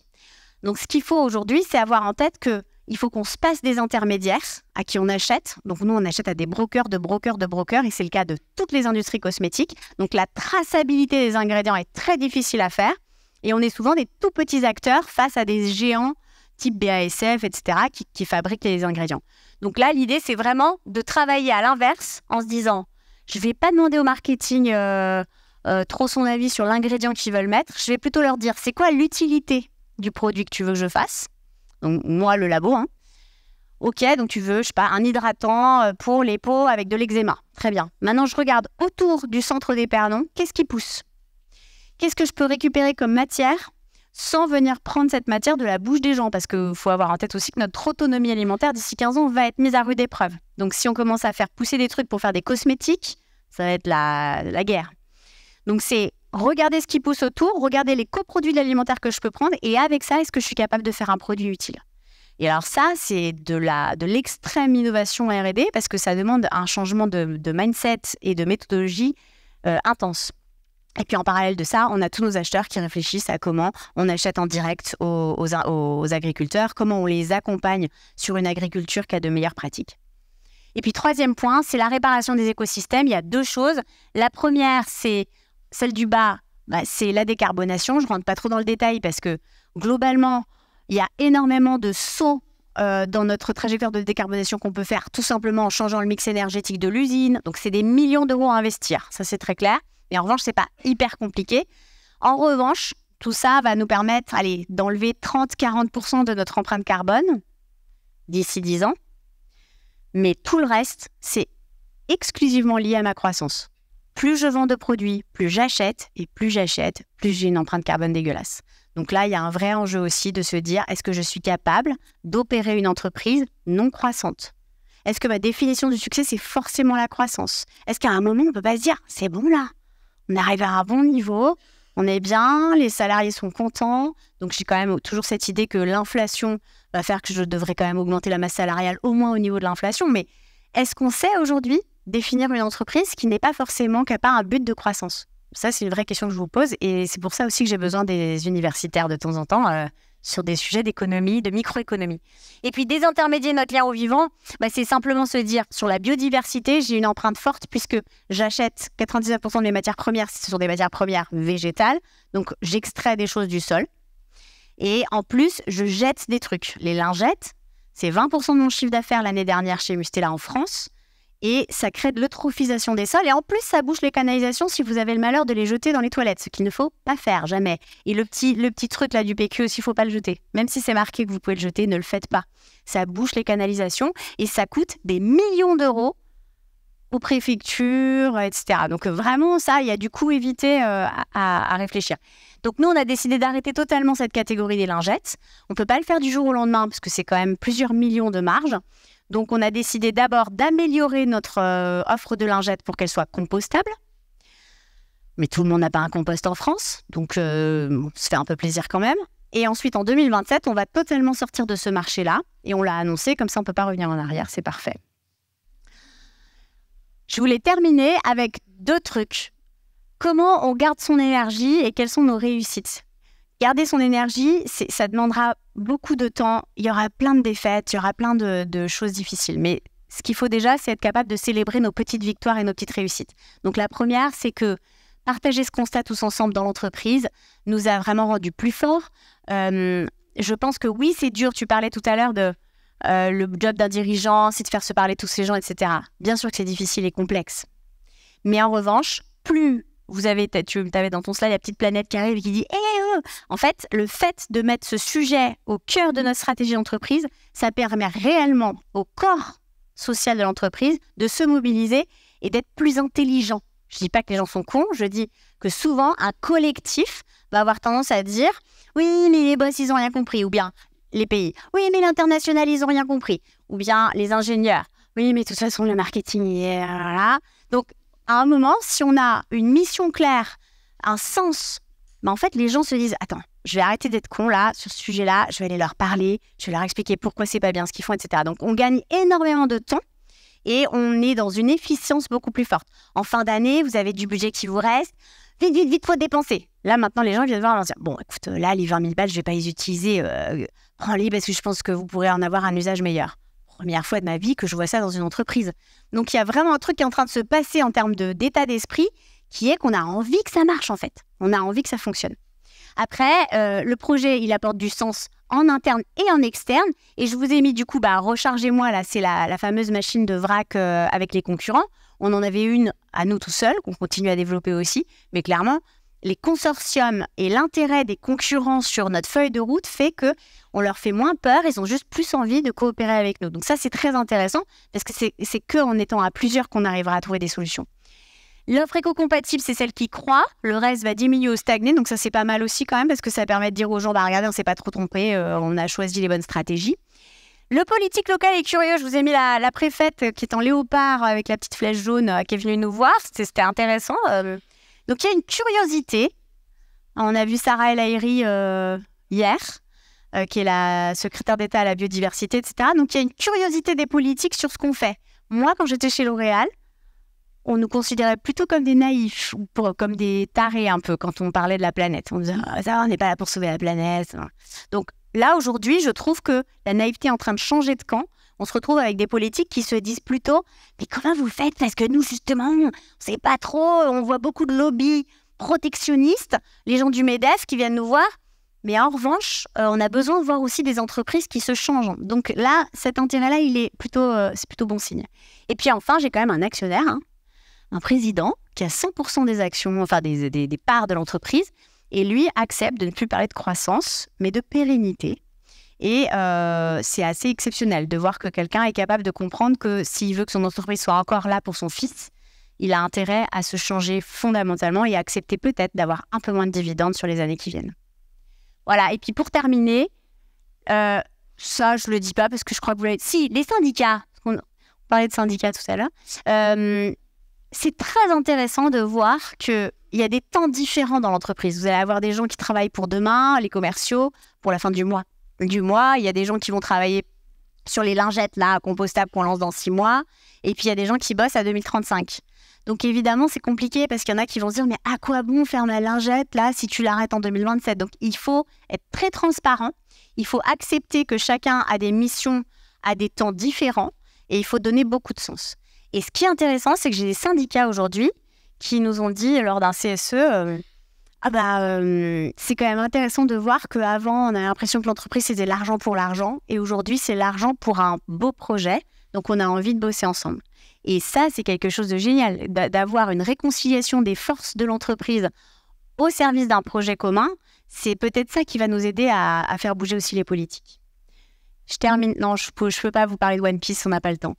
Donc, ce qu'il faut aujourd'hui, c'est avoir en tête qu'il faut qu'on se passe des intermédiaires à qui on achète. Donc, nous, on achète à des brokers et c'est le cas de toutes les industries cosmétiques. Donc, la traçabilité des ingrédients est très difficile à faire et on est souvent des tout petits acteurs face à des géants type BASF, etc., qui fabriquent les ingrédients. Donc là, l'idée, c'est vraiment de travailler à l'inverse en se disant, je ne vais pas demander au marketing trop son avis sur l'ingrédient qu'ils veulent mettre. Je vais plutôt leur dire, c'est quoi l'utilité du produit que tu veux que je fasse? Donc, moi, le labo, Ok, donc tu veux, je sais pas, un hydratant pour les peaux avec de l'eczéma. Très bien. Maintenant, je regarde autour du centre d'Épernon, qu'est-ce qui pousse? Qu'est-ce que je peux récupérer comme matière sans venir prendre cette matière de la bouche des gens? Parce qu'il faut avoir en tête aussi que notre autonomie alimentaire, d'ici 15 ans, va être mise à rude épreuve. Donc, si on commence à faire pousser des trucs pour faire des cosmétiques, ça va être la guerre. Donc, c'est regarder ce qui pousse autour, regarder les coproduits de l'alimentaire que je peux prendre et avec ça, est-ce que je suis capable de faire un produit utile? Et alors ça, c'est de l'extrême innovation R&D parce que ça demande un changement de mindset et de méthodologie intense. Et puis en parallèle de ça, on a tous nos acheteurs qui réfléchissent à comment on achète en direct aux agriculteurs, comment on les accompagne sur une agriculture qui a de meilleures pratiques. Et puis troisième point, c'est la réparation des écosystèmes. Il y a deux choses. La première, c'est celle du bas, c'est la décarbonation. Je ne rentre pas trop dans le détail parce que globalement, il y a énormément de sauts dans notre trajectoire de décarbonation qu'on peut faire tout simplement en changeant le mix énergétique de l'usine. Donc, c'est des millions d'euros à investir. Ça, c'est très clair. Mais en revanche, ce n'est pas hyper compliqué. En revanche, tout ça va nous permettre d'enlever 30-40% de notre empreinte carbone d'ici 10 ans. Mais tout le reste, c'est exclusivement lié à ma croissance. Plus je vends de produits, plus j'achète. Et plus j'achète, plus j'ai une empreinte carbone dégueulasse. Donc là, il y a un vrai enjeu aussi de se dire, est-ce que je suis capable d'opérer une entreprise non croissante? Est-ce que ma définition du succès, c'est forcément la croissance? Est-ce qu'à un moment, on ne peut pas se dire, c'est bon là, on arrive à un bon niveau, on est bien, les salariés sont contents. Donc j'ai quand même toujours cette idée que l'inflation va faire que je devrais quand même augmenter la masse salariale au moins au niveau de l'inflation. Mais est-ce qu'on sait aujourd'hui définir une entreprise qui n'est pas forcément qui n'a pas un but de croissance? Ça, c'est une vraie question que je vous pose et c'est pour ça aussi que j'ai besoin des universitaires de temps en temps sur des sujets d'économie, de microéconomie. Et puis, désintermédier notre lien au vivant, c'est simplement se dire, sur la biodiversité, j'ai une empreinte forte puisque j'achète 99% de mes matières premières, ce sont des matières premières végétales, donc j'extrais des choses du sol. Et en plus, je jette des trucs. Les lingettes, c'est 20% de mon chiffre d'affaires l'année dernière chez Mustela en France. Et ça crée de l'eutrophisation des sols. Et en plus, ça bouche les canalisations si vous avez le malheur de les jeter dans les toilettes, ce qu'il ne faut pas faire, jamais. Et le petit truc là du PQ aussi, il ne faut pas le jeter. Même si c'est marqué que vous pouvez le jeter, ne le faites pas. Ça bouche les canalisations et ça coûte des millions d'euros aux préfectures, etc. Donc vraiment, ça, il y a du coût évité à réfléchir. Donc nous, on a décidé d'arrêter totalement cette catégorie des lingettes. On ne peut pas le faire du jour au lendemain parce que c'est quand même plusieurs millions de marge. Donc, on a décidé d'abord d'améliorer notre offre de lingettes pour qu'elle soit compostable. Mais tout le monde n'a pas un compost en France, donc on se fait un peu plaisir quand même. Et ensuite, en 2027, on va totalement sortir de ce marché-là. Et on l'a annoncé, comme ça, on ne peut pas revenir en arrière, c'est parfait. Je voulais terminer avec deux trucs. Comment on garde son énergie et quelles sont nos réussites? Garder son énergie, ça demandera beaucoup de temps. Il y aura plein de défaites, il y aura plein de choses difficiles. Mais ce qu'il faut déjà, c'est être capable de célébrer nos petites victoires et nos petites réussites. Donc la première, c'est que partager ce constat tous ensemble dans l'entreprise nous a vraiment rendus plus forts. Je pense que oui, c'est dur. Tu parlais tout à l'heure de le job d'un dirigeant, c'est de faire se parler tous ces gens, etc. Bien sûr que c'est difficile et complexe. Mais en revanche, plus tu avais dans ton slide la petite planète qui arrive et qui dit En fait, le fait de mettre ce sujet au cœur de notre stratégie d'entreprise, ça permet réellement au corps social de l'entreprise de se mobiliser et d'être plus intelligent. Je ne dis pas que les gens sont cons, je dis que souvent, un collectif va avoir tendance à dire « Oui, mais les boss, ils n'ont rien compris » ou bien les pays « Oui, mais l'international, ils n'ont rien compris » ou bien les ingénieurs « Oui, mais de toute façon, le marketing, voilà. » Donc, à un moment, si on a une mission claire, un sens, en fait, les gens se disent « Attends, je vais arrêter d'être con là, sur ce sujet-là, je vais aller leur parler, je vais leur expliquer pourquoi c'est pas bien ce qu'ils font, etc. » Donc, on gagne énormément de temps et on est dans une efficience beaucoup plus forte. En fin d'année, vous avez du budget qui vous reste. Vite, vite, vite, faut dépenser. Là, maintenant, les gens viennent voir et leur dire « Bon, écoute, là, les 20 000 balles, je vais pas les utiliser. Prends-les parce que je pense que vous pourrez en avoir un usage meilleur. » Première fois de ma vie que je vois ça dans une entreprise. Donc, il y a vraiment un truc qui est en train de se passer en termes d'état d'esprit qui est qu'on a envie que ça marche, en fait. On a envie que ça fonctionne. Après, le projet, il apporte du sens en interne et en externe. Et je vous ai mis, du coup, rechargez-moi, là, c'est la fameuse machine de vrac avec les concurrents. On en avait une à nous tout seuls, qu'on continue à développer aussi. Mais clairement, les consortiums et l'intérêt des concurrents sur notre feuille de route fait qu'on leur fait moins peur, ils ont juste plus envie de coopérer avec nous. Donc ça, c'est très intéressant parce que c'est qu'en étant à plusieurs qu'on arrivera à trouver des solutions. L'offre éco-compatible, c'est celle qui croît. Le reste va diminuer ou stagner. Donc ça, c'est pas mal aussi quand même parce que ça permet de dire aux gens, regardez, on s'est pas trop trompé, on a choisi les bonnes stratégies. Le politique local est curieux. Je vous ai mis la préfète qui est en léopard avec la petite flèche jaune qui est venue nous voir. C'était intéressant. Donc, il y a une curiosité. On a vu Sarah El Haïry hier, qui est la secrétaire d'État à la biodiversité, etc. Donc, il y a une curiosité des politiques sur ce qu'on fait. Moi, quand j'étais chez L'Oréal, on nous considérait plutôt comme des naïfs, ou comme des tarés un peu, quand on parlait de la planète. On disait « ça, on n'est pas là pour sauver la planète ». Donc, là, aujourd'hui, je trouve que la naïveté est en train de changer de camp. On se retrouve avec des politiques qui se disent plutôt « Mais comment vous faites ? Parce que nous, justement, on ne sait pas trop, on voit beaucoup de lobbies protectionnistes, les gens du MEDEF qui viennent nous voir. Mais en revanche, on a besoin de voir aussi des entreprises qui se changent. Donc là, cet intérêt-là, c'est plutôt bon signe. Et puis enfin, j'ai quand même un actionnaire, un président qui a 100% des actions, enfin des parts de l'entreprise. Et lui accepte de ne plus parler de croissance, mais de pérennité. Et c'est assez exceptionnel de voir que quelqu'un est capable de comprendre que s'il veut que son entreprise soit encore là pour son fils, il a intérêt à se changer fondamentalement et à accepter peut-être d'avoir un peu moins de dividendes sur les années qui viennent. Voilà, et puis pour terminer, ça je ne le dis pas parce que je crois que vous l'avez... Si, les syndicats, on parlait de syndicats tout à l'heure, c'est très intéressant de voir qu'il y a des temps différents dans l'entreprise. Vous allez avoir des gens qui travaillent pour demain, les commerciaux, pour la fin du mois. Il y a des gens qui vont travailler sur les lingettes là, compostables qu'on lance dans 6 mois. Et puis, il y a des gens qui bossent à 2035. Donc, évidemment, c'est compliqué parce qu'il y en a qui vont se dire « Mais à quoi bon faire ma lingette là si tu l'arrêtes en 2027 ?» Donc, il faut être très transparent. Il faut accepter que chacun a des missions à des temps différents et il faut donner beaucoup de sens. Et ce qui est intéressant, c'est que j'ai des syndicats aujourd'hui qui nous ont dit lors d'un CSE c'est quand même intéressant de voir qu'avant, on a l'impression que l'entreprise, c'était l'argent pour l'argent. Et aujourd'hui, c'est l'argent pour un beau projet. Donc, on a envie de bosser ensemble. Et ça, c'est quelque chose de génial, d'avoir une réconciliation des forces de l'entreprise au service d'un projet commun. C'est peut-être ça qui va nous aider à faire bouger aussi les politiques. Je termine. Non, je peux pas vous parler de One Piece, on n'a pas le temps.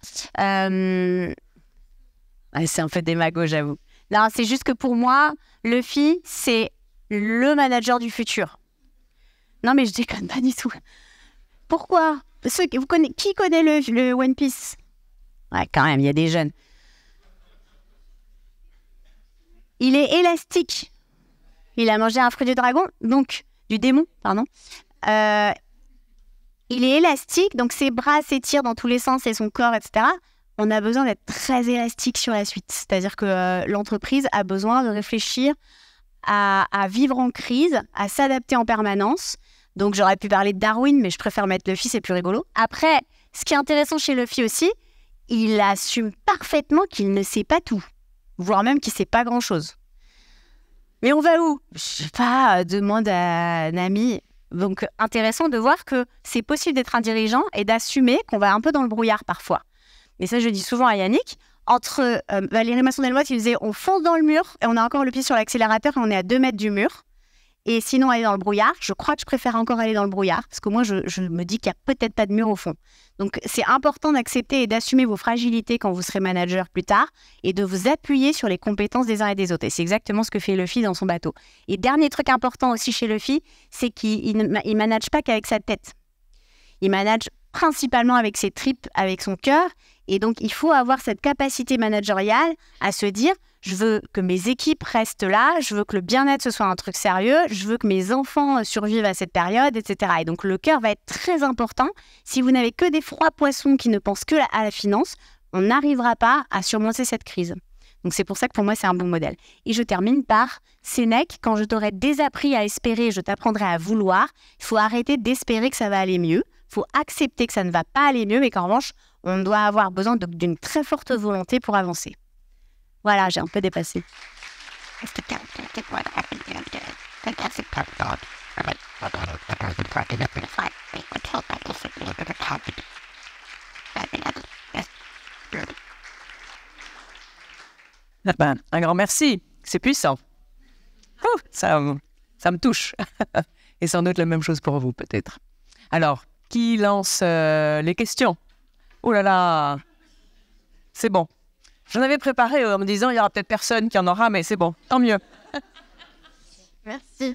C'est un peu démago, j'avoue. Non, c'est juste que pour moi, Luffy, c'est le manager du futur. Non, mais je déconne pas du tout. Pourquoi ? Qui connaît le One Piece ? Ouais, quand même, il y a des jeunes. Il est élastique. Il a mangé un fruit du dragon, donc du démon, pardon. Il est élastique, donc ses bras s'étirent dans tous les sens et son corps, etc. On a besoin d'être très élastique sur la suite. C'est-à-dire que l'entreprise a besoin de réfléchir à vivre en crise, à s'adapter en permanence. Donc, j'aurais pu parler de Darwin, mais je préfère mettre Luffy, c'est plus rigolo. Après, ce qui est intéressant chez Luffy aussi, il assume parfaitement qu'il ne sait pas tout, voire même qu'il ne sait pas grand-chose. Mais on va où ? Je sais pas, demande à Nami. Donc, intéressant de voir que c'est possible d'être un dirigeant et d'assumer qu'on va un peu dans le brouillard parfois. Mais ça, je dis souvent à Yannick, entre Valérie Masson-Delmotte, il disait on fonce dans le mur et on a encore le pied sur l'accélérateur et on est à 2 mètres du mur. Et sinon, aller dans le brouillard, je crois que je préfère encore aller dans le brouillard parce que moi, je me dis qu'il n'y a peut-être pas de mur au fond. Donc, c'est important d'accepter et d'assumer vos fragilités quand vous serez manager plus tard et de vous appuyer sur les compétences des uns et des autres. Et c'est exactement ce que fait Luffy dans son bateau. Et dernier truc important aussi chez Luffy, c'est qu'il ne manage pas qu'avec sa tête. Il manage principalement avec ses tripes, avec son cœur. Et donc, il faut avoir cette capacité managériale à se dire je veux que mes équipes restent là, je veux que le bien-être ce soit un truc sérieux, je veux que mes enfants survivent à cette période, etc. Et donc, le cœur va être très important. Si vous n'avez que des froids poissons qui ne pensent que à la finance, on n'arrivera pas à surmonter cette crise. Donc, c'est pour ça que pour moi, c'est un bon modèle. Et je termine par Sénèque, quand je t'aurai désappris à espérer, je t'apprendrai à vouloir. Il faut arrêter d'espérer que ça va aller mieux. Il faut accepter que ça ne va pas aller mieux, mais qu'en revanche, on doit avoir besoin d'une très forte volonté pour avancer. Voilà, j'ai un peu dépassé. Un grand merci, c'est puissant. Ça me touche. Et sans doute la même chose pour vous, peut-être. Alors, qui lance les questions? Oh là là, c'est bon. J'en avais préparé en me disant il y aura peut-être personne qui en aura, mais c'est bon, tant mieux. Merci.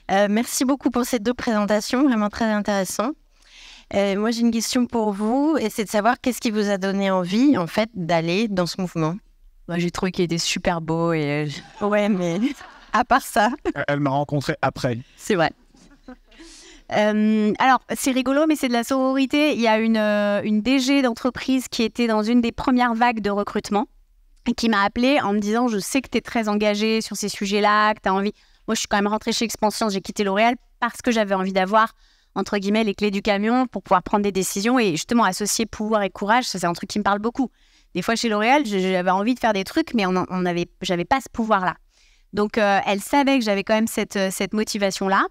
Merci beaucoup pour ces 2 présentations, vraiment très intéressantes. Moi, j'ai une question pour vous, et c'est de savoir qu'est-ce qui vous a donné envie, en fait, d'aller dans ce mouvement. Moi, j'ai trouvé qu'il était super beau et Ouais, mais à part ça, Elle m'a rencontré après. c'est vrai. Alors, c'est rigolo, mais c'est de la sororité. Il y a une DG d'entreprise qui était dans une des premières vagues de recrutement et qui m'a appelée en me disant « Je sais que tu es très engagée sur ces sujets-là, que tu as envie... » Moi, je suis quand même rentrée chez Expansion, j'ai quitté L'Oréal parce que j'avais envie d'avoir, entre guillemets, les clés du camion pour pouvoir prendre des décisions et justement associer pouvoir et courage, ça c'est un truc qui me parle beaucoup. Des fois, chez L'Oréal, j'avais envie de faire des trucs, mais j'avais pas ce pouvoir-là. Donc, elle savait que j'avais quand même cette motivation-là.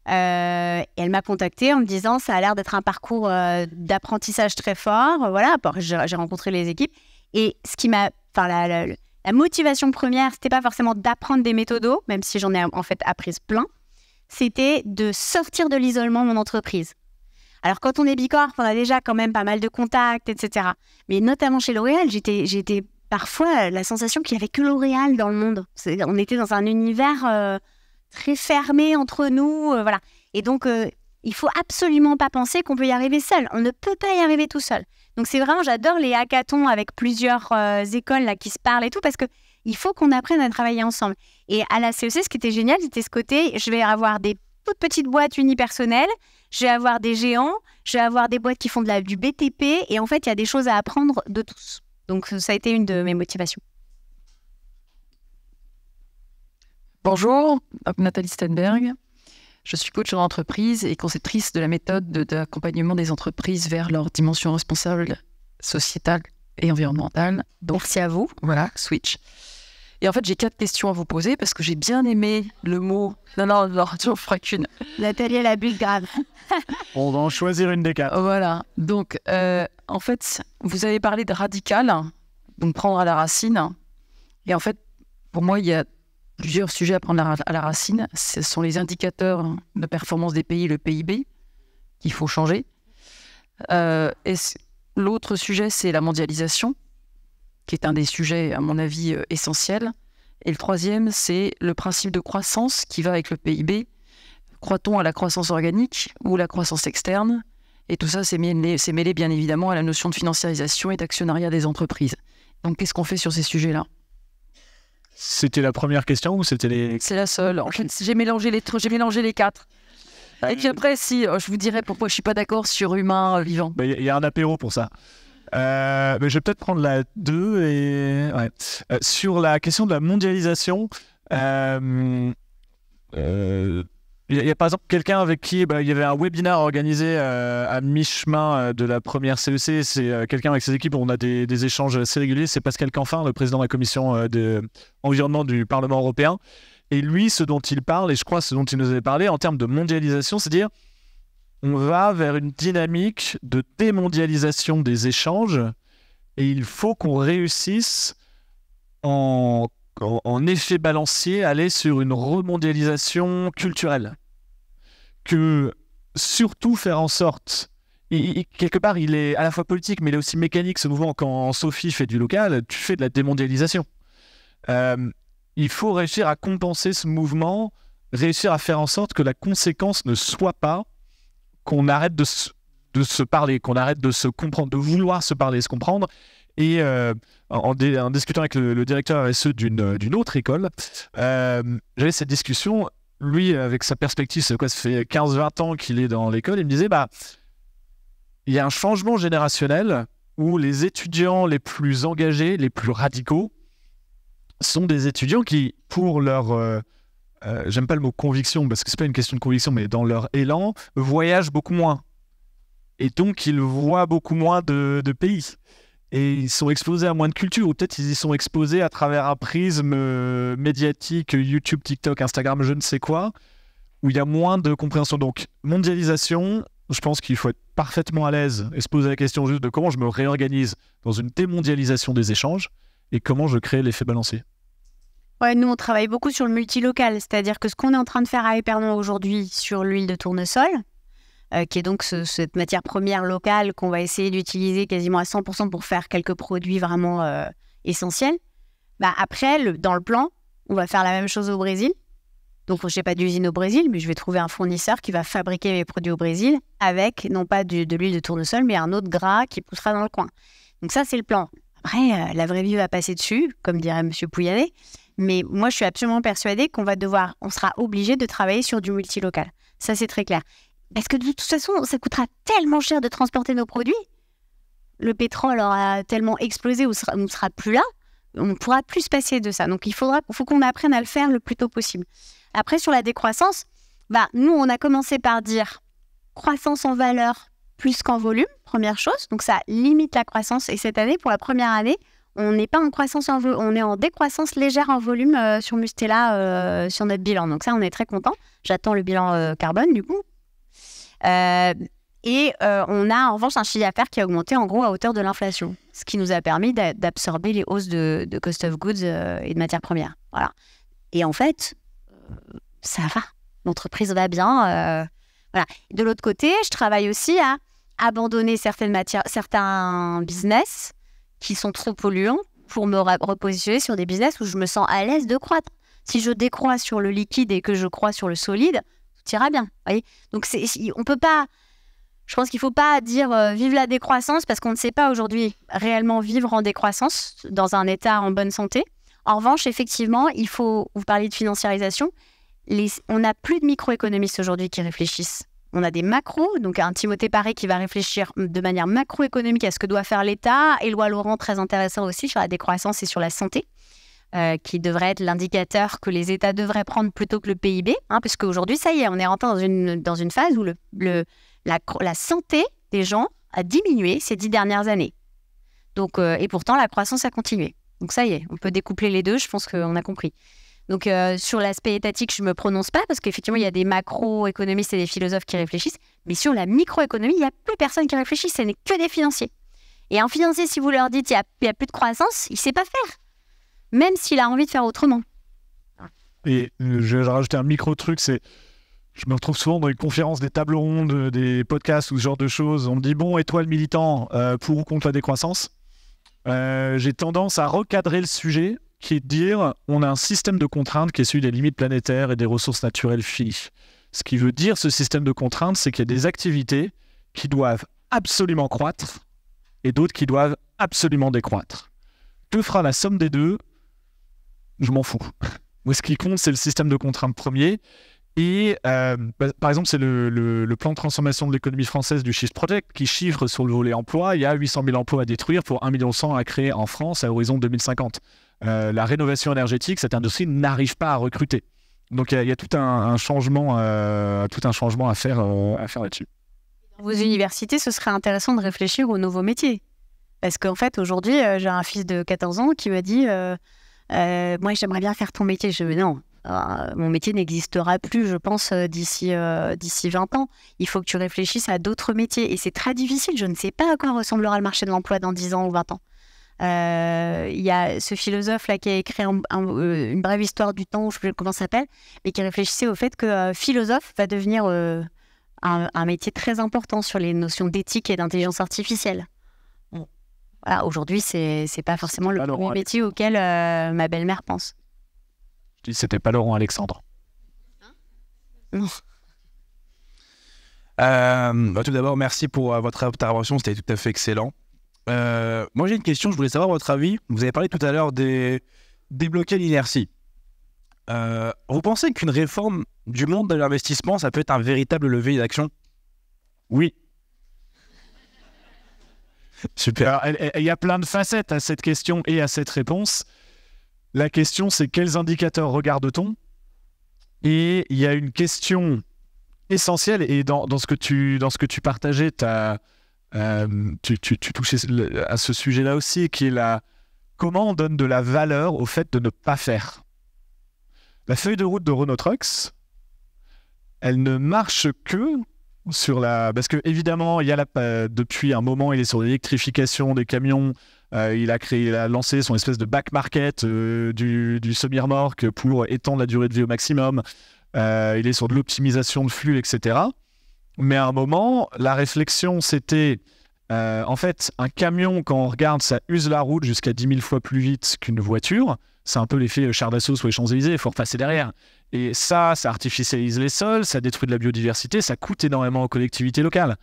Et elle m'a contactée en me disant ça a l'air d'être un parcours d'apprentissage très fort. Voilà, j'ai rencontré les équipes. Et ce qui m'a... la motivation première, c'était pas forcément d'apprendre des méthodos, même si j'en ai en fait apprises plein. C'était de sortir de l'isolement de mon entreprise. Alors, quand on est bicorp, on a déjà quand même pas mal de contacts, etc. Mais notamment chez L'Oréal, j'étais parfois la sensation qu'il n'y avait que L'Oréal dans le monde. On était dans un univers très fermé entre nous, voilà. Et donc, il faut absolument pas penser qu'on peut y arriver seul. On ne peut pas y arriver tout seul. Donc, c'est vraiment, j'adore les hackathons avec plusieurs écoles là, qui se parlent et tout, parce qu'il faut qu'on apprenne à travailler ensemble. Et à la CEC, ce qui était génial, c'était ce côté, je vais avoir des toutes petites boîtes unipersonnelles, je vais avoir des géants, je vais avoir des boîtes qui font du BTP, et en fait, il y a des choses à apprendre de tous. Donc, ça a été une de mes motivations. Bonjour, Nathalie Stenberg. Je suis coach en entreprise et conceptrice de la méthode d'accompagnement des entreprises vers leur dimension responsable, sociétale et environnementale. Donc, Merci à vous. voilà, switch. Et en fait, j'ai 4 questions à vous poser parce que j'ai bien aimé le mot... Non, je ne ferai qu'une. Nathalie, elle a bu grave. On va en choisir une des 4. Voilà. Donc, en fait, vous avez parlé de radical, donc prendre à la racine. Et en fait, pour moi, il y a plusieurs sujets à prendre à la racine. Ce sont les indicateurs de performance des pays, le PIB, qu'il faut changer. L'autre sujet, c'est la mondialisation, qui est un des sujets, à mon avis, essentiels. Et le troisième, c'est le principe de croissance qui va avec le PIB. Croit-on à la croissance organique ou la croissance externe? Et tout ça, c'est mêlé bien évidemment à la notion de financiarisation et d'actionnariat des entreprises. Donc, qu'est-ce qu'on fait sur ces sujets-là? C'était la première question ou c'était les... C'est la seule. En fait, j'ai mélangé les 4. Et puis après, je vous dirai pourquoi je ne suis pas d'accord sur humain vivant. Il y a un apéro pour ça. Mais je vais peut-être prendre la 2 et... Ouais. Sur la question de la mondialisation, il y a par exemple quelqu'un avec qui il y avait un webinaire organisé à mi-chemin de la première CEC. C'est quelqu'un avec ses équipes où on a des échanges assez réguliers. C'est Pascal Canfin, le président de la commission d'environnement du Parlement européen. Et lui, ce dont il parle, et je crois ce dont il nous avait parlé en termes de mondialisation, c'est-à-dire on va vers une dynamique de démondialisation des échanges Et il faut qu'on réussisse en effet balancier à aller sur une remondialisation culturelle. Que surtout faire en sorte... quelque part, il est à la fois politique, mais il est aussi mécanique, ce mouvement. Quand Sophie fait du local, tu fais de la démondialisation. Il faut réussir à compenser ce mouvement, réussir à faire en sorte que la conséquence ne soit pas qu'on arrête de se parler, qu'on arrête de se comprendre, de vouloir se parler, se comprendre. Et en discutant avec le directeur RSE d'une autre école, j'avais cette discussion. Lui, avec sa perspective, ça fait 15-20 ans qu'il est dans l'école, il me disait, il y a un changement générationnel où les étudiants les plus engagés, les plus radicaux, sont des étudiants qui, pour leur... j'aime pas le mot conviction, parce que c'est pas une question de conviction, mais dans leur élan, voyagent beaucoup moins. Et donc, ils voient beaucoup moins de pays. Et ils sont exposés à moins de culture, ou peut-être ils y sont exposés à travers un prisme médiatique, YouTube, TikTok, Instagram, je ne sais quoi, où il y a moins de compréhension. Donc, mondialisation, je pense qu'il faut être parfaitement à l'aise et se poser la question juste de comment je me réorganise dans une démondialisation des échanges et comment je crée l'effet balancier. Ouais, nous, on travaille beaucoup sur le multilocal, c'est-à-dire que ce qu'on est en train de faire à Épernon aujourd'hui sur l'huile de tournesol, qui est donc cette matière première locale qu'on va essayer d'utiliser quasiment à 100% pour faire quelques produits vraiment essentiels. Après, dans le plan, on va faire la même chose au Brésil. Donc, je n'ai pas d'usine au Brésil, mais je vais trouver un fournisseur qui va fabriquer mes produits au Brésil avec, non pas de l'huile de tournesol, mais un autre gras qui poussera dans le coin. Donc ça, c'est le plan. Après, la vraie vie va passer dessus, comme dirait M. Pouyanné. Mais moi, je suis absolument persuadée on sera obligé de travailler sur du multilocal. Ça, c'est très clair. Parce que de toute façon, ça coûtera tellement cher de transporter nos produits. Le pétrole aura tellement explosé ou ne sera plus là. On ne pourra plus se passer de ça. Donc, il faut qu'on apprenne à le faire le plus tôt possible. Après, sur la décroissance, nous, on a commencé par dire croissance en valeur plus qu'en volume, première chose. Donc, ça limite la croissance. Et cette année, pour la première année, on n'est pas en croissance on est en décroissance légère en volume sur Mustela, sur notre bilan. Donc ça, on est très content. J'attends le bilan carbone, du coup. On a en revanche un chiffre d'affaires qui a augmenté en gros à hauteur de l'inflation, ce qui nous a permis d'absorber les hausses de cost of goods et de matières premières. Voilà. Et en fait, ça va. L'entreprise va bien. Voilà. De l'autre côté, je travaille aussi à abandonner certains business qui sont trop polluants pour me repositionner sur des business où je me sens à l'aise de croître. Si je décroît sur le liquide et que je crois sur le solide, tout ira bien. Voyez. Donc, on peut pas... Je pense qu'il ne faut pas dire vive la décroissance parce qu'on ne sait pas aujourd'hui réellement vivre en décroissance dans un état en bonne santé. En revanche, effectivement, il faut... Vous parlez de financiarisation. On n'a plus de microéconomistes aujourd'hui qui réfléchissent. On a des macros, donc un Timothée Paré qui va réfléchir de manière macroéconomique à ce que doit faire l'État. Éloi Laurent, très intéressant aussi sur la décroissance et sur la santé, qui devrait être l'indicateur que les États devraient prendre plutôt que le PIB. Parce qu'aujourd'hui, ça y est, on est rentré dans une phase où la santé des gens a diminué ces 10 dernières années. Donc, et pourtant, la croissance a continué. Donc ça y est, on peut découpler les deux, je pense qu'on a compris. Donc, sur l'aspect étatique, je ne me prononce pas parce qu'effectivement, il y a des macroéconomistes et des philosophes qui réfléchissent. Mais sur la microéconomie, il n'y a plus personne qui réfléchit. Ce n'est que des financiers. Et un financier, si vous leur dites qu'il n'y a plus de croissance, il ne sait pas faire. Même s'il a envie de faire autrement. Et je vais rajouter un micro-truc, c'est... Je me retrouve souvent dans les conférences, des tables rondes, des podcasts ou ce genre de choses. On me dit, bon, et toi, le militant, pour ou contre la décroissance ? J'ai tendance à recadrer le sujet, qui est de dire on a un système de contraintes qui est celui des limites planétaires et des ressources naturelles finies. Ce qui veut dire, ce système de contraintes, c'est qu'il y a des activités qui doivent absolument croître et d'autres qui doivent absolument décroître. Que fera la somme des deux ? Je m'en fous. Moi, ce qui compte, c'est le système de contraintes premier. Et par exemple, c'est le plan de transformation de l'économie française du Shift Project qui chiffre sur le volet emploi. Il y a 800 000 emplois à détruire pour 1,1 million à créer en France à horizon 2050. La rénovation énergétique, cette industrie n'arrive pas à recruter. Donc il y a tout un changement à faire là-dessus. Dans vos universités, ce serait intéressant de réfléchir aux nouveaux métiers. Parce qu'en fait, aujourd'hui, j'ai un fils de 14 ans qui m'a dit moi, j'aimerais bien faire ton métier. Je dis non. Mon métier n'existera plus, je pense, d'ici 20 ans. Il faut que tu réfléchisses à d'autres métiers. Et c'est très difficile. Je ne sais pas à quoi ressemblera le marché de l'emploi dans 10 ans ou 20 ans. Il y a ce philosophe-là qui a écrit une brève histoire du temps, je ne sais pas comment ça s'appelle, mais qui réfléchissait au fait que philosophe va devenir un métier très important sur les notions d'éthique et d'intelligence artificielle. Voilà, aujourd'hui, c'est pas forcément le premier métier auquel ma belle-mère pense. Je dis, c'était pas Laurent Alexandre. Non. Tout d'abord, merci pour votre intervention, c'était tout à fait excellent. Moi, j'ai une question, je voulais savoir votre avis. Vous avez parlé tout à l'heure des débloquer l'inertie. Vous pensez qu'une réforme du monde de l'investissement, ça peut être un véritable levier d'action? Oui. Super. Il y a plein de facettes à cette question et à cette réponse. La question, c'est quels indicateurs regarde-t-on? Et il y a une question essentielle, et dans ce que tu partageais, tu touchais à ce sujet-là aussi, qui est comment on donne de la valeur au fait de ne pas faire. La feuille de route de Renault Trucks, elle ne marche que sur parce que évidemment, il y a depuis un moment, il est sur l'électrification des camions. Il a lancé son espèce de back market du semi-remorque pour étendre la durée de vie au maximum. Il est sur de l'optimisation de flux, etc. Mais à un moment, la réflexion, c'était en fait, un camion, quand on regarde, ça use la route jusqu'à 10 000 fois plus vite qu'une voiture. C'est un peu l'effet char d'assaut sur les Champs-Élysées, il faut repasser derrière. Et ça artificialise les sols, ça détruit de la biodiversité, ça coûte énormément aux collectivités locales.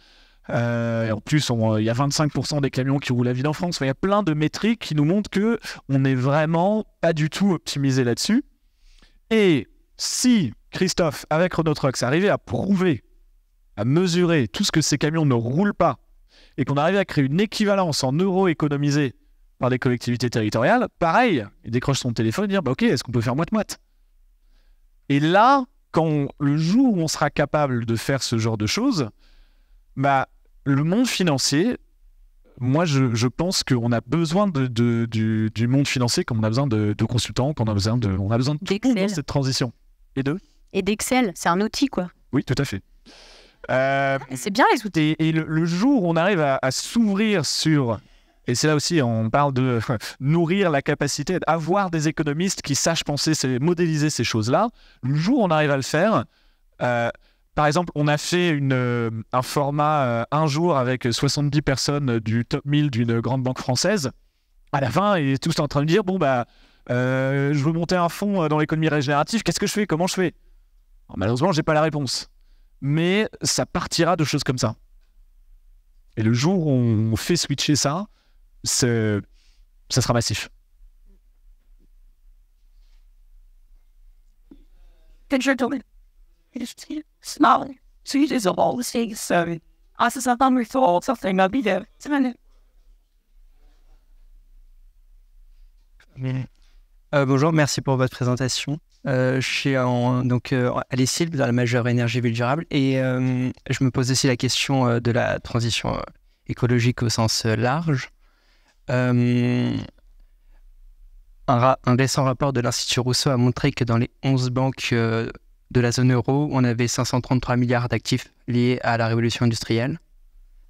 Et en plus, il y a 25% des camions qui roulent à vide en France. Il y a plein de métriques qui nous montrent qu'on n'est vraiment pas du tout optimisé là-dessus. Et si Christophe, avec Renault Trucks, arrivait à prouver, à mesurer tout ce que ces camions ne roulent pas, et qu'on arrivait à créer une équivalence en euros économisés par les collectivités territoriales, pareil, il décroche son téléphone et dit ok, est-ce qu'on peut faire moite-moite? Et là, le jour où on sera capable de faire ce genre de choses, le monde financier, moi je pense qu'on a besoin du monde financier, comme on a besoin de consultants, qu'on a besoin de tout le monde dans cette transition. Et d'Excel, c'est un outil, quoi. Oui, tout à fait. C'est bien les outils. Et le jour où on arrive à s'ouvrir sur... Et c'est là aussi, on parle de nourrir la capacité d'avoir des économistes qui sachent modéliser ces choses-là. Le jour où on arrive à le faire, par exemple, on a fait un format un jour avec 70 personnes du top 1000 d'une grande banque française. À la fin, ils étaient tous en train de dire, je veux monter un fonds dans l'économie régénérative, qu'est-ce que je fais? Comment je fais? Alors, malheureusement, je n'ai pas la réponse. Mais ça partira de choses comme ça. Et le jour où on fait switcher ça, ça sera massif. Bonjour, merci pour votre présentation. Je suis à l'ESIL, dans la majeure énergie ville durable, et je me pose aussi la question de la transition écologique au sens large. Un récent rapport de l'Institut Rousseau a montré que dans les 11 banques de la zone euro, on avait 533 milliards d'actifs liés à la révolution industrielle.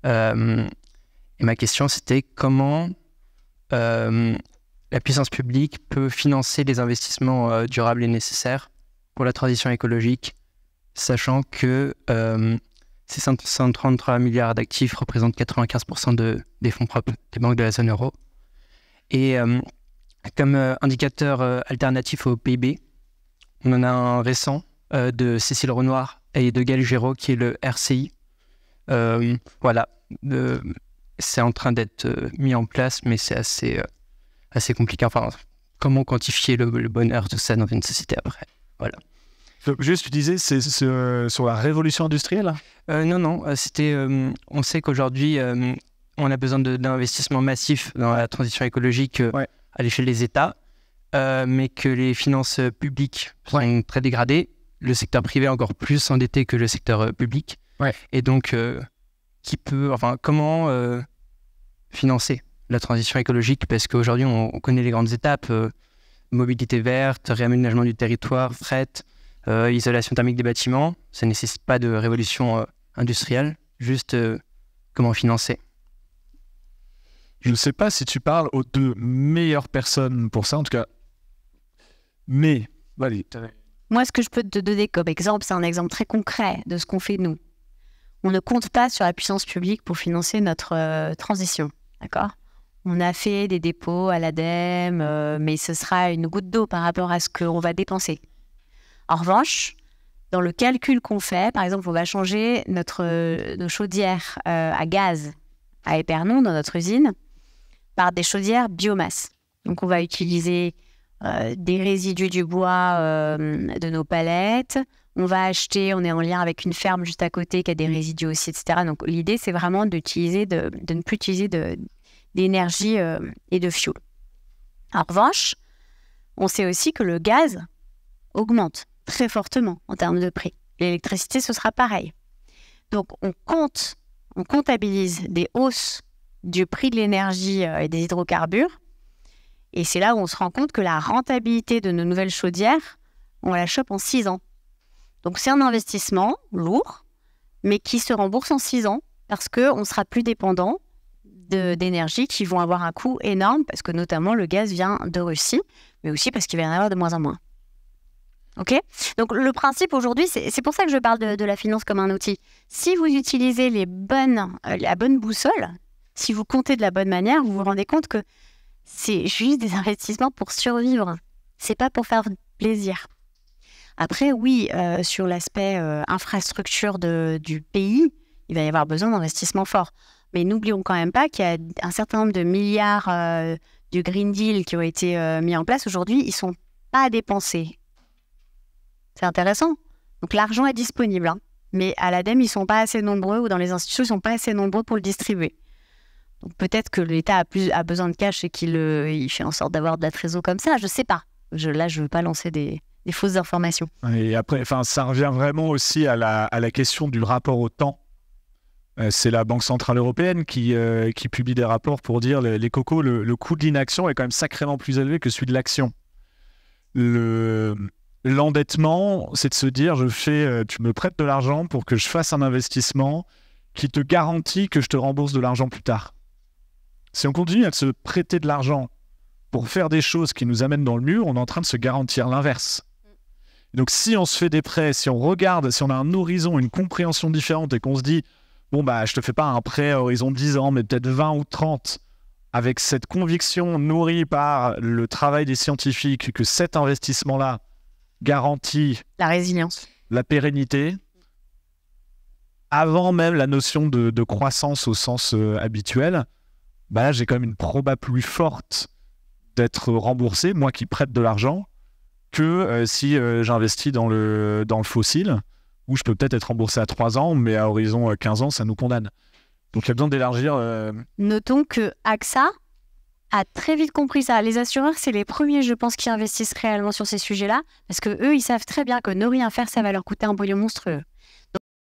Et ma question, c'était comment la puissance publique peut financer les investissements durables et nécessaires pour la transition écologique, sachant que ces 533 milliards d'actifs représentent 95% des fonds propres des banques de la zone euro. Et comme indicateur alternatif au PIB, on en a un récent de Cécile Renoir et de Gaël Géraud, qui est le RCI. C'est en train d'être mis en place, mais c'est assez compliqué. Enfin, comment quantifier le bonheur, tout ça, dans une société après? Voilà. Juste, tu disais, c'est sur la révolution industrielle? Non, c'était... on sait qu'aujourd'hui, on a besoin d'investissements massifs dans la transition écologique à l'échelle des États, mais que les finances publiques sont très dégradées, le secteur privé est encore plus endetté que le secteur public, et donc comment financer la transition écologique, parce qu'aujourd'hui, on connaît les grandes étapes, mobilité verte, réaménagement du territoire, fret, isolation thermique des bâtiments. Ça ne nécessite pas de révolution industrielle, juste comment financer. Je ne sais pas si tu parles aux 2 meilleures personnes pour ça, en tout cas. Mais, allez. Moi, ce que je peux te donner comme exemple, c'est un exemple très concret de ce qu'on fait nous. On ne compte pas sur la puissance publique pour financer notre transition, d'accord ? On a fait des dépôts à l'ADEME, mais ce sera une goutte d'eau par rapport à ce qu'on va dépenser. En revanche, dans le calcul qu'on fait, par exemple, on va changer nos chaudières à gaz à Épernon, dans notre usine, par des chaudières biomasse. Donc, on va utiliser des résidus du bois de nos palettes. On va acheter, on est en lien avec une ferme juste à côté qui a des résidus aussi, etc. Donc, l'idée, c'est vraiment de ne plus utiliser d'énergie et de fioul. En revanche, on sait aussi que le gaz augmente très fortement en termes de prix. L'électricité, ce sera pareil. Donc, on comptabilise des hausses du prix de l'énergie et des hydrocarbures. Et c'est là où on se rend compte que la rentabilité de nos nouvelles chaudières, on la chope en 6 ans. Donc, c'est un investissement lourd, mais qui se rembourse en 6 ans parce qu'on ne sera plus dépendant d'énergie qui vont avoir un coût énorme parce que notamment le gaz vient de Russie, mais aussi parce qu'il va y en avoir de moins en moins. Ok ? Donc le principe aujourd'hui, c'est pour ça que je parle de la finance comme un outil. Si vous utilisez la bonne boussole, si vous comptez de la bonne manière, vous vous rendez compte que c'est juste des investissements pour survivre. C'est pas pour faire plaisir. Après, oui, sur l'aspect infrastructure du pays, il va y avoir besoin d'investissements forts. Mais n'oublions quand même pas qu'il y a un certain nombre de milliards du Green Deal qui ont été mis en place. Aujourd'hui, ils ne sont pas dépensés. C'est intéressant. Donc l'argent est disponible. Hein. Mais à l'ADEME, ils ne sont pas assez nombreux, ou dans les institutions, ils ne sont pas assez nombreux pour le distribuer. Donc peut-être que l'État a besoin de cash et qu'il fait en sorte d'avoir de la trésor comme ça. Je ne sais pas. Là, je ne veux pas lancer des fausses informations. Et après, ça revient vraiment aussi à la question du rapport au temps. C'est la Banque Centrale Européenne qui publie des rapports pour dire les cocos, le coût de l'inaction est quand même sacrément plus élevé que celui de l'action. L'endettement, c'est de se dire, tu me prêtes de l'argent pour que je fasse un investissement qui te garantit que je te rembourse de l'argent plus tard. Si on continue à se prêter de l'argent pour faire des choses qui nous amènent dans le mur, on est en train de se garantir l'inverse. Donc si on se fait des prêts, si on regarde, si on a un horizon, une compréhension différente et qu'on se dit bon, je te fais pas un prêt à horizon 10 ans, mais peut-être 20 ou 30, avec cette conviction nourrie par le travail des scientifiques que cet investissement-là garantit la résilience, la pérennité, avant même la notion de croissance au sens habituel, là, j'ai quand même une proba plus forte d'être remboursé, moi qui prête de l'argent, que si j'investis dans le fossile, où je peux peut-être être remboursé à 3 ans, mais à horizon 15 ans, ça nous condamne. Donc il y a besoin d'élargir... Notons que AXA a très vite compris ça. Les assureurs, c'est les premiers, je pense, qui investissent réellement sur ces sujets-là, parce qu'eux, ils savent très bien que ne rien faire, ça va leur coûter un bouillon monstrueux.